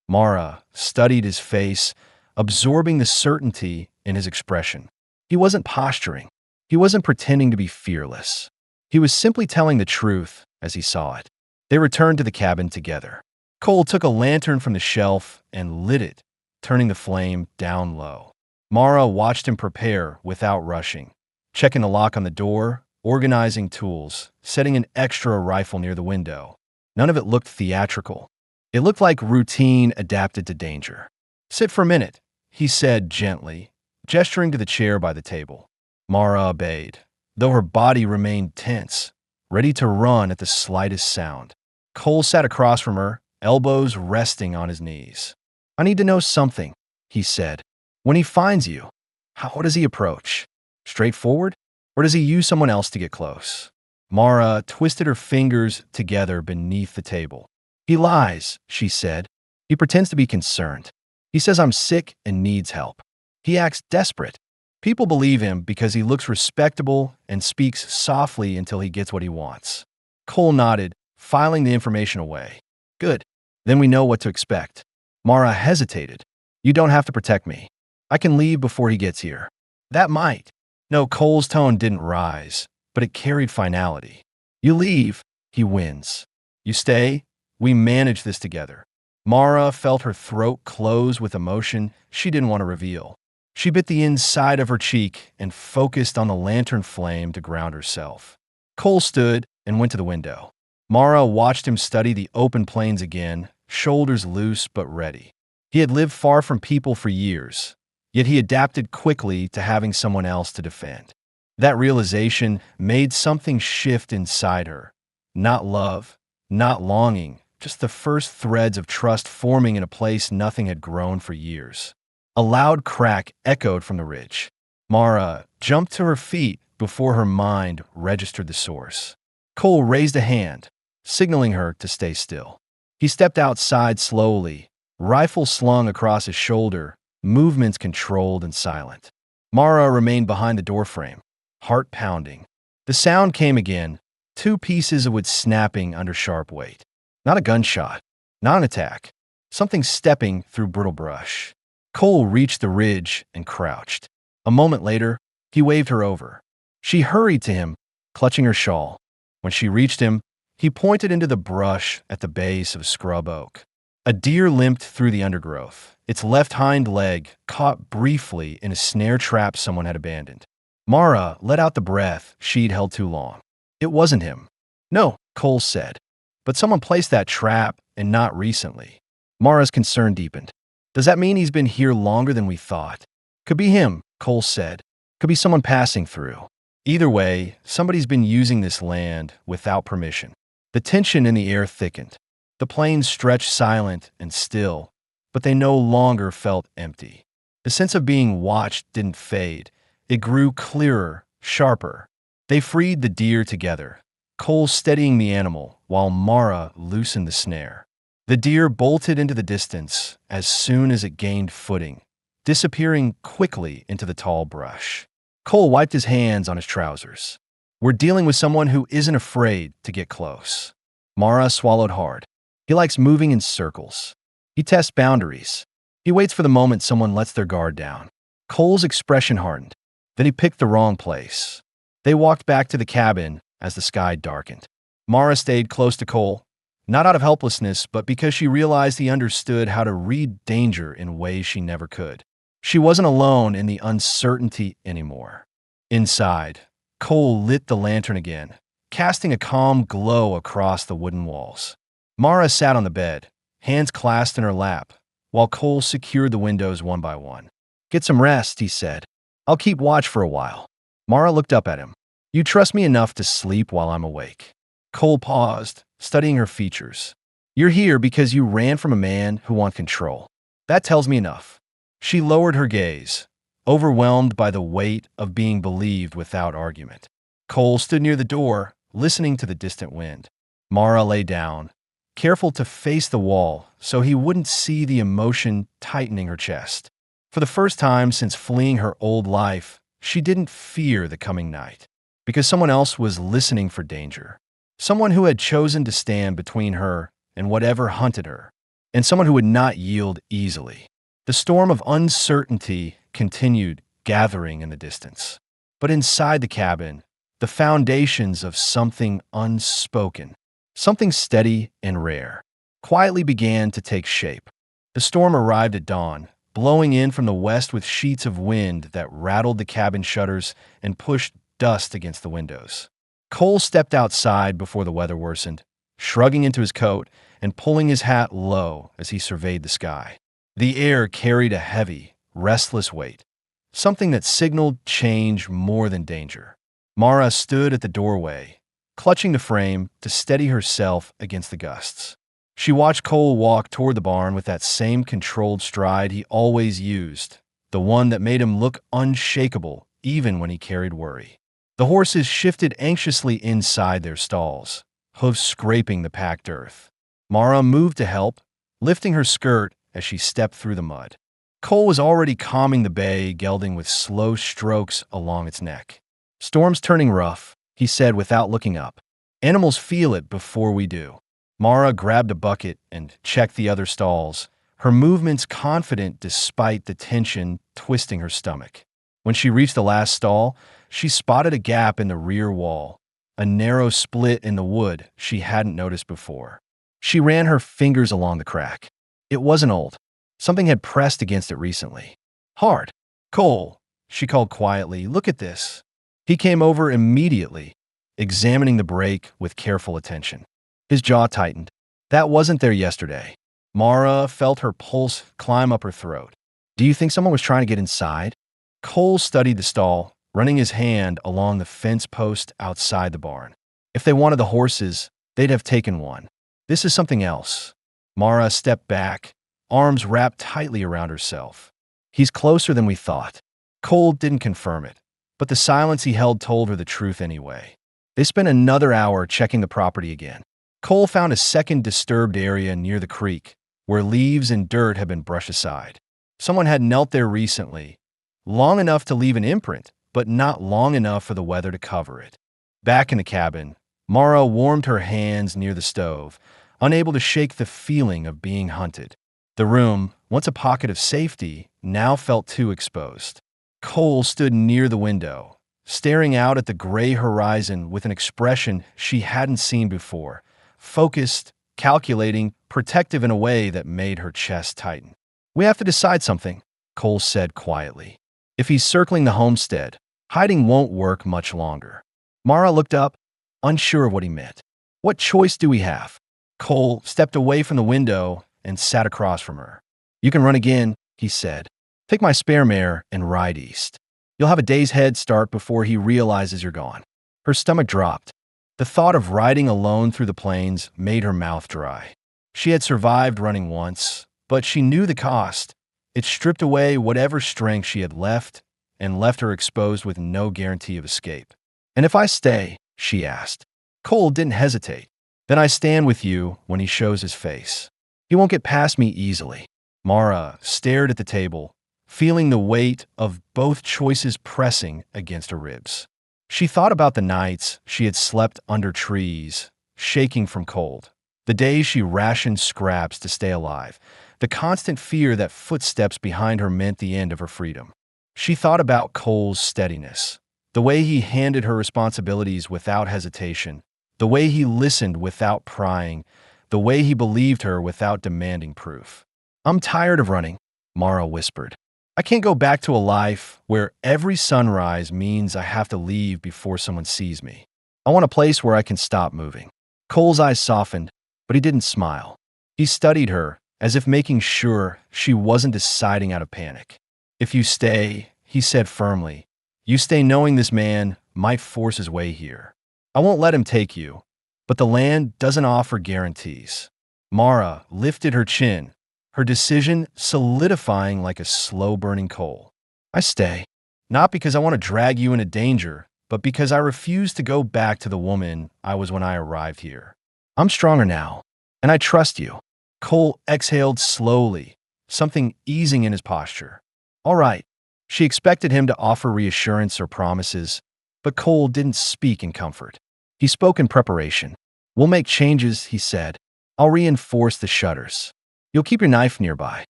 Mara studied his face, absorbing the certainty in his expression. He wasn't posturing. He wasn't pretending to be fearless. He was simply telling the truth as he saw it. They returned to the cabin together. Cole took a lantern from the shelf and lit it, turning the flame down low. Mara watched him prepare without rushing, checking the lock on the door, organizing tools, setting an extra rifle near the window. None of it looked theatrical. It looked like routine adapted to danger. Sit for a minute, he said gently, gesturing to the chair by the table. Mara obeyed, though her body remained tense, ready to run at the slightest sound. Cole sat across from her, elbows resting on his knees. I need to know something, he said. When he finds you, how does he approach? Straightforward? Or does he use someone else to get close? Mara twisted her fingers together beneath the table. He lies, she said. He pretends to be concerned. He says I'm sick and needs help. He acts desperate. People believe him because he looks respectable and speaks softly until he gets what he wants. Cole nodded, filing the information away. Good. Then we know what to expect. Mara hesitated. You don't have to protect me. I can leave before he gets here. That might. No, Cole's tone didn't rise, but it carried finality. You leave, he wins. You stay, we manage this together. Mara felt her throat close with emotion she didn't want to reveal. She bit the inside of her cheek and focused on the lantern flame to ground herself. Cole stood and went to the window. Mara watched him study the open plains again, shoulders loose but ready. He had lived far from people for years, yet he adapted quickly to having someone else to defend. That realization made something shift inside her. Not love, not longing, just the first threads of trust forming in a place nothing had grown for years. A loud crack echoed from the ridge. Mara jumped to her feet before her mind registered the source. Cole raised a hand, signaling her to stay still. He stepped outside slowly, rifle slung across his shoulder, movements controlled and silent. Mara remained behind the doorframe, heart pounding. The sound came again, two pieces of wood snapping under sharp weight. Not a gunshot, not an attack, something stepping through brittle brush. Cole reached the ridge and crouched. A moment later, he waved her over. She hurried to him, clutching her shawl. When she reached him, he pointed into the brush at the base of a scrub oak. A deer limped through the undergrowth, its left hind leg caught briefly in a snare trap someone had abandoned. Mara let out the breath she'd held too long. It wasn't him. No, Cole said. But someone placed that trap, and not recently. Mara's concern deepened. Does that mean he's been here longer than we thought? Could be him, Cole said. Could be someone passing through. Either way, somebody's been using this land without permission. The tension in the air thickened. The plains stretched silent and still, but they no longer felt empty. The sense of being watched didn't fade. It grew clearer, sharper. They freed the deer together, Cole steadying the animal while Mara loosened the snare. The deer bolted into the distance as soon as it gained footing, disappearing quickly into the tall brush. Cole wiped his hands on his trousers. We're dealing with someone who isn't afraid to get close. Mara swallowed hard. He likes moving in circles. He tests boundaries. He waits for the moment someone lets their guard down. Cole's expression hardened. Then he picked the wrong place. They walked back to the cabin as the sky darkened. Mara stayed close to Cole, not out of helplessness, but because she realized he understood how to read danger in ways she never could. She wasn't alone in the uncertainty anymore. Inside, Cole lit the lantern again, casting a calm glow across the wooden walls. Mara sat on the bed, hands clasped in her lap, while Cole secured the windows one by one. Get some rest, he said. I'll keep watch for a while. Mara looked up at him. You trust me enough to sleep while I'm awake. Cole paused, studying her features. You're here because you ran from a man who wants control. That tells me enough. She lowered her gaze, overwhelmed by the weight of being believed without argument. Cole stood near the door, listening to the distant wind. Mara lay down, careful to face the wall so he wouldn't see the emotion tightening her chest. For the first time since fleeing her old life, she didn't fear the coming night, because someone else was listening for danger. Someone who had chosen to stand between her and whatever hunted her, and someone who would not yield easily. The storm of uncertainty continued, gathering in the distance. But inside the cabin, the foundations of something unspoken, something steady and rare, quietly began to take shape. The storm arrived at dawn, blowing in from the west with sheets of wind that rattled the cabin shutters and pushed dust against the windows. Cole stepped outside before the weather worsened, shrugging into his coat and pulling his hat low as he surveyed the sky. The air carried a heavy, restless weight, something that signaled change more than danger. Mara stood at the doorway, clutching the frame to steady herself against the gusts. She watched Cole walk toward the barn with that same controlled stride he always used, the one that made him look unshakable even when he carried worry. The horses shifted anxiously inside their stalls, hooves scraping the packed earth. Mara moved to help, lifting her skirt as she stepped through the mud. Cole was already calming the bay, gelding with slow strokes along its neck. "Storm's turning rough," he said without looking up. "Animals feel it before we do." Mara grabbed a bucket and checked the other stalls, her movements confident despite the tension twisting her stomach. When she reached the last stall, she spotted a gap in the rear wall, a narrow split in the wood she hadn't noticed before. She ran her fingers along the crack. It wasn't old. Something had pressed against it recently. Hard. "Cole," she called quietly, "look at this." He came over immediately, examining the break with careful attention. His jaw tightened. That wasn't there yesterday. Mara felt her pulse climb up her throat. "Do you think someone was trying to get inside?" Cole studied the stall, running his hand along the fence post outside the barn. "If they wanted the horses, they'd have taken one. This is something else." Mara stepped back, arms wrapped tightly around herself. "He's closer than we thought." Cole didn't confirm it, but the silence he held told her the truth anyway. They spent another hour checking the property again. Cole found a second disturbed area near the creek, where leaves and dirt had been brushed aside. Someone had knelt there recently, long enough to leave an imprint, but not long enough for the weather to cover it. Back in the cabin, Mara warmed her hands near the stove, unable to shake the feeling of being hunted. The room, once a pocket of safety, now felt too exposed. Cole stood near the window, staring out at the gray horizon with an expression she hadn't seen before, focused, calculating, protective in a way that made her chest tighten. "We have to decide something," Cole said quietly. "If he's circling the homestead, hiding won't work much longer." Mara looked up, unsure of what he meant. "What choice do we have?" Cole stepped away from the window and sat across from her. "You can run again," he said. "Take my spare mare and ride east. You'll have a day's head start before he realizes you're gone." Her stomach dropped. The thought of riding alone through the plains made her mouth dry. She had survived running once, but she knew the cost. It stripped away whatever strength she had left and left her exposed with no guarantee of escape. "And if I stay?" she asked. Cole didn't hesitate. "Then I stand with you when he shows his face. He won't get past me easily." Mara stared at the table, feeling the weight of both choices pressing against her ribs. She thought about the nights she had slept under trees, shaking from cold, the days she rationed scraps to stay alive, the constant fear that footsteps behind her meant the end of her freedom. She thought about Cole's steadiness, the way he handed her responsibilities without hesitation, the way he listened without prying, the way he believed her without demanding proof. "I'm tired of running," Mara whispered. "I can't go back to a life where every sunrise means I have to leave before someone sees me. I want a place where I can stop moving." Cole's eyes softened, but he didn't smile. He studied her, as if making sure she wasn't deciding out of panic. "If you stay," he said firmly, "you stay knowing this man might force his way here. I won't let him take you, but the land doesn't offer guarantees." Mara lifted her chin, her decision solidifying like a slow-burning coal. "I stay, not because I want to drag you into danger, but because I refuse to go back to the woman I was when I arrived here. I'm stronger now, and I trust you." Cole exhaled slowly, something easing in his posture. "All right." She expected him to offer reassurance or promises, but Cole didn't speak in comfort. He spoke in preparation. "We'll make changes," he said. "I'll reinforce the shutters. You'll keep your knife nearby.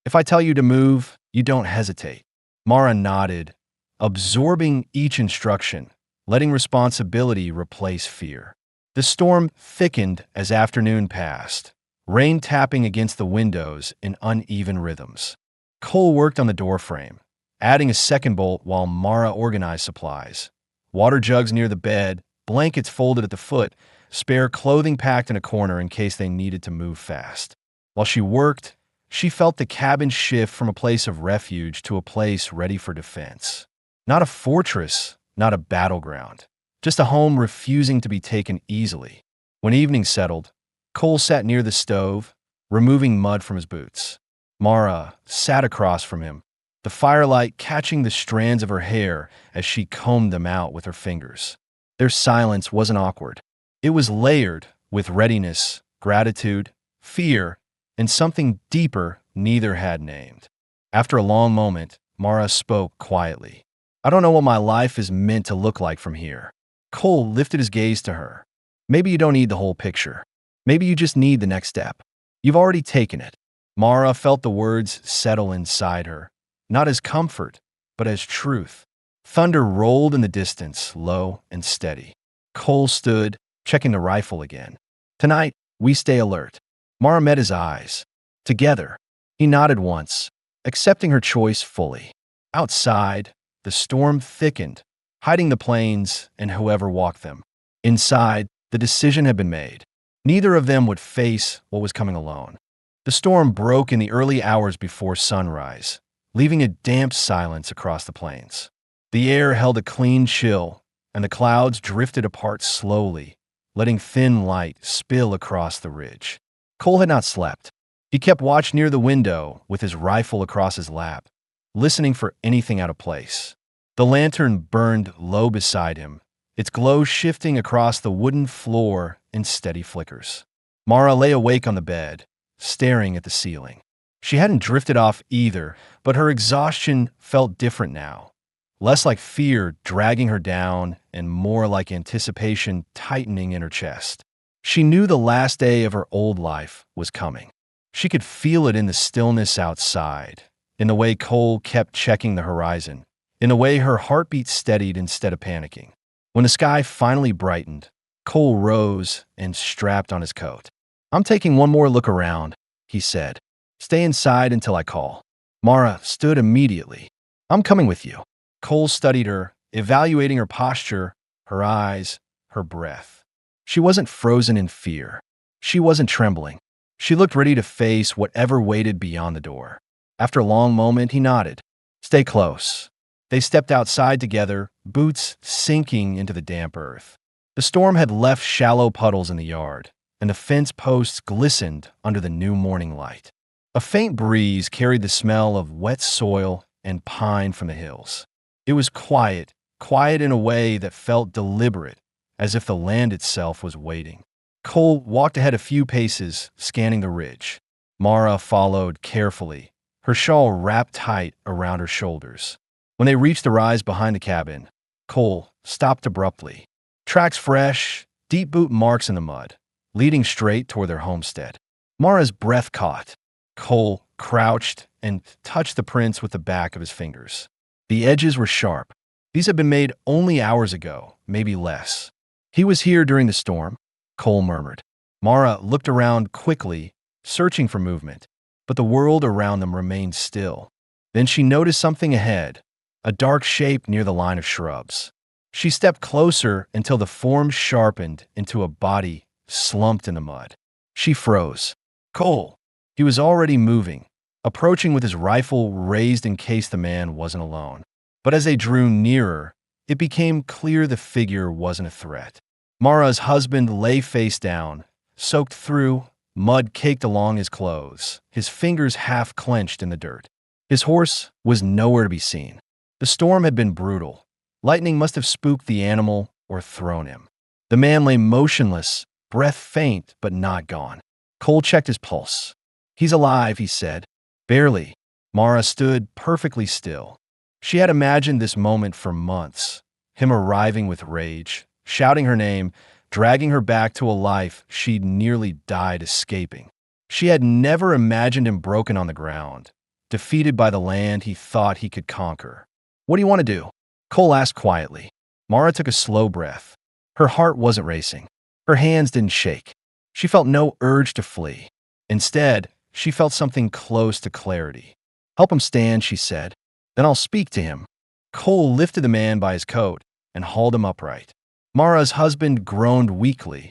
If I tell you to move, you don't hesitate." Mara nodded, absorbing each instruction, letting responsibility replace fear. The storm thickened as afternoon passed, rain tapping against the windows in uneven rhythms. Cole worked on the doorframe, adding a second bolt while Mara organized supplies. Water jugs near the bed, blankets folded at the foot, spare clothing packed in a corner in case they needed to move fast. While she worked, she felt the cabin shift from a place of refuge to a place ready for defense. Not a fortress, not a battleground, just a home refusing to be taken easily. When evening settled, Cole sat near the stove, removing mud from his boots. Mara sat across from him, the firelight catching the strands of her hair as she combed them out with her fingers. Their silence wasn't awkward. It was layered with readiness, gratitude, fear, and something deeper neither had named. After a long moment, Mara spoke quietly. I don't know what my life is meant to look like from here. Cole lifted his gaze to her. Maybe you don't need the whole picture. Maybe you just need the next step. You've already taken it. Mara felt the words settle inside her, not as comfort, but as truth. Thunder rolled in the distance, low and steady. Cole stood, checking the rifle again. Tonight, we stay alert. Mara met his eyes. Together, he nodded once, accepting her choice fully. Outside, the storm thickened, hiding the plains and whoever walked them. Inside, the decision had been made. Neither of them would face what was coming alone. The storm broke in the early hours before sunrise, leaving a damp silence across the plains. The air held a clean chill, and the clouds drifted apart slowly, letting thin light spill across the ridge. Cole had not slept. He kept watch near the window with his rifle across his lap, listening for anything out of place. The lantern burned low beside him, its glow shifting across the wooden floor in steady flickers. Mara lay awake on the bed, staring at the ceiling. She hadn't drifted off either, but her exhaustion felt different now. Less like fear dragging her down and more like anticipation tightening in her chest. She knew the last day of her old life was coming. She could feel it in the stillness outside, in the way Cole kept checking the horizon, in the way her heartbeat steadied instead of panicking. When the sky finally brightened, Cole rose and strapped on his coat. I'm taking one more look around, he said. Stay inside until I call. Mara stood immediately. I'm coming with you. Cole studied her, evaluating her posture, her eyes, her breath. She wasn't frozen in fear. She wasn't trembling. She looked ready to face whatever waited beyond the door. After a long moment, he nodded. Stay close. They stepped outside together, boots sinking into the damp earth. The storm had left shallow puddles in the yard, and the fence posts glistened under the new morning light. A faint breeze carried the smell of wet soil and pine from the hills. It was quiet in a way that felt deliberate, as if the land itself was waiting. Cole walked ahead a few paces, scanning the ridge. Mara followed carefully, her shawl wrapped tight around her shoulders. When they reached the rise behind the cabin, Cole stopped abruptly. Tracks fresh, deep boot marks in the mud, leading straight toward their homestead. Mara's breath caught. Cole crouched and touched the prints with the back of his fingers. The edges were sharp. These had been made only hours ago, maybe less. He was here during the storm, Cole murmured. Mara looked around quickly, searching for movement, but the world around them remained still. Then she noticed something ahead, a dark shape near the line of shrubs. She stepped closer until the form sharpened into a body slumped in the mud. She froze. Cole! He was already moving, approaching with his rifle raised in case the man wasn't alone. But as they drew nearer, it became clear the figure wasn't a threat. Mara's husband lay face down, soaked through, mud caked along his clothes, his fingers half clenched in the dirt. His horse was nowhere to be seen. The storm had been brutal. Lightning must have spooked the animal or thrown him. The man lay motionless, breath faint but not gone. Cole checked his pulse. He's alive, he said. Barely. Mara stood perfectly still. She had imagined this moment for months, him arriving with rage, shouting her name, dragging her back to a life she'd nearly died escaping. She had never imagined him broken on the ground, defeated by the land he thought he could conquer. What do you want to do? Cole asked quietly. Mara took a slow breath. Her heart wasn't racing. Her hands didn't shake. She felt no urge to flee. Instead, she felt something close to clarity. Help him stand, she said. Then I'll speak to him. Cole lifted the man by his coat and hauled him upright. Mara's husband groaned weakly,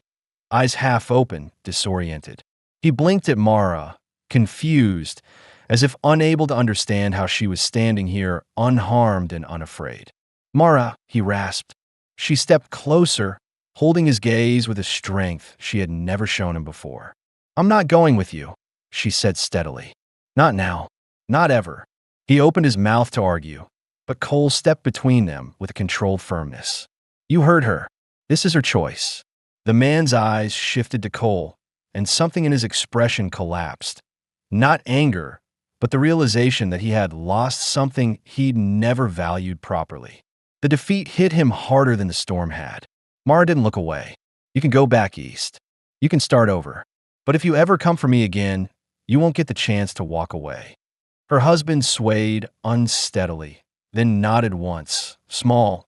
eyes half open, disoriented. He blinked at Mara, confused, as if unable to understand how she was standing here unharmed and unafraid. Mara, he rasped. She stepped closer, holding his gaze with a strength she had never shown him before. I'm not going with you, she said steadily. Not now. Not ever. He opened his mouth to argue, but Cole stepped between them with a controlled firmness. You heard her. This is her choice. The man's eyes shifted to Cole, and something in his expression collapsed. Not anger, but the realization that he had lost something he'd never valued properly. The defeat hit him harder than the storm had. Mara didn't look away. You can go back east. You can start over. But if you ever come for me again, you won't get the chance to walk away. Her husband swayed unsteadily, then nodded once, small,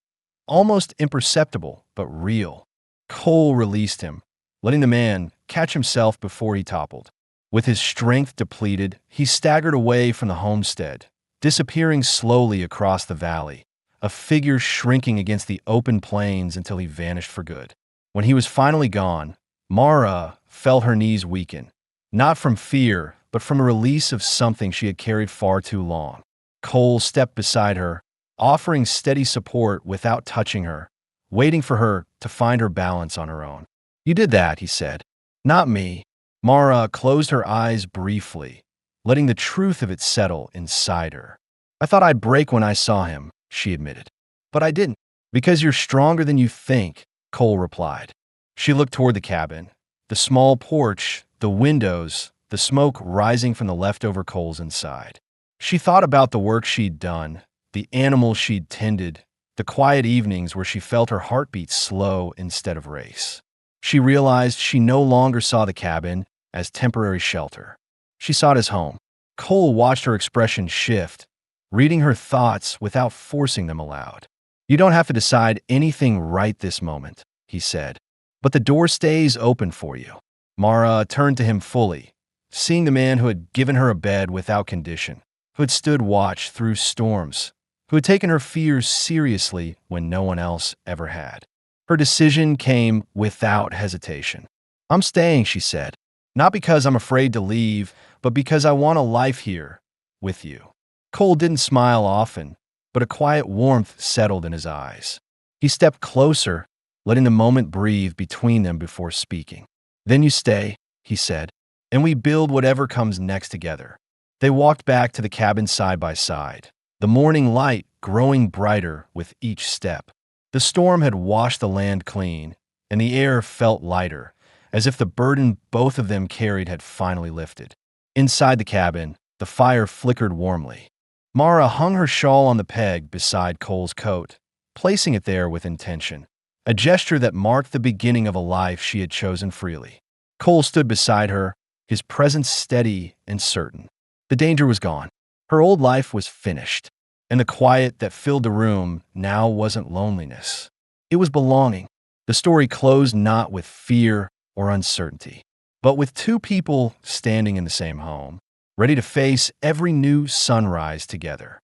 almost imperceptible, but real. Cole released him, letting the man catch himself before he toppled. With his strength depleted, he staggered away from the homestead, disappearing slowly across the valley, a figure shrinking against the open plains until he vanished for good. When he was finally gone, Mara felt her knees weaken, not from fear, but from a release of something she had carried far too long. Cole stepped beside her, offering steady support without touching her, waiting for her to find her balance on her own. "You did that," he said. "Not me." Mara closed her eyes briefly, letting the truth of it settle inside her. "I thought I'd break when I saw him," she admitted. "But I didn't." "Because you're stronger than you think," Cole replied. She looked toward the cabin, the small porch, the windows, the smoke rising from the leftover coals inside. She thought about the work she'd done, the animals she'd tended, the quiet evenings where she felt her heartbeat slow instead of race. She realized she no longer saw the cabin as temporary shelter. She saw it as home. Cole watched her expression shift, reading her thoughts without forcing them aloud. "You don't have to decide anything right this moment," he said, "but the door stays open for you." Mara turned to him fully, seeing the man who had given her a bed without condition, who had stood watch through storms, who had taken her fears seriously when no one else ever had. Her decision came without hesitation. "I'm staying," she said, "not because I'm afraid to leave, but because I want a life here with you." Cole didn't smile often, but a quiet warmth settled in his eyes. He stepped closer, letting the moment breathe between them before speaking. "Then you stay," he said, "and we build whatever comes next together." They walked back to the cabin side by side, the morning light growing brighter with each step. The storm had washed the land clean, and the air felt lighter, as if the burden both of them carried had finally lifted. Inside the cabin, the fire flickered warmly. Mara hung her shawl on the peg beside Cole's coat, placing it there with intention, a gesture that marked the beginning of a life she had chosen freely. Cole stood beside her, his presence steady and certain. The danger was gone. Her old life was finished, and the quiet that filled the room now wasn't loneliness. It was belonging. The story closed not with fear or uncertainty, but with two people standing in the same home, ready to face every new sunrise together.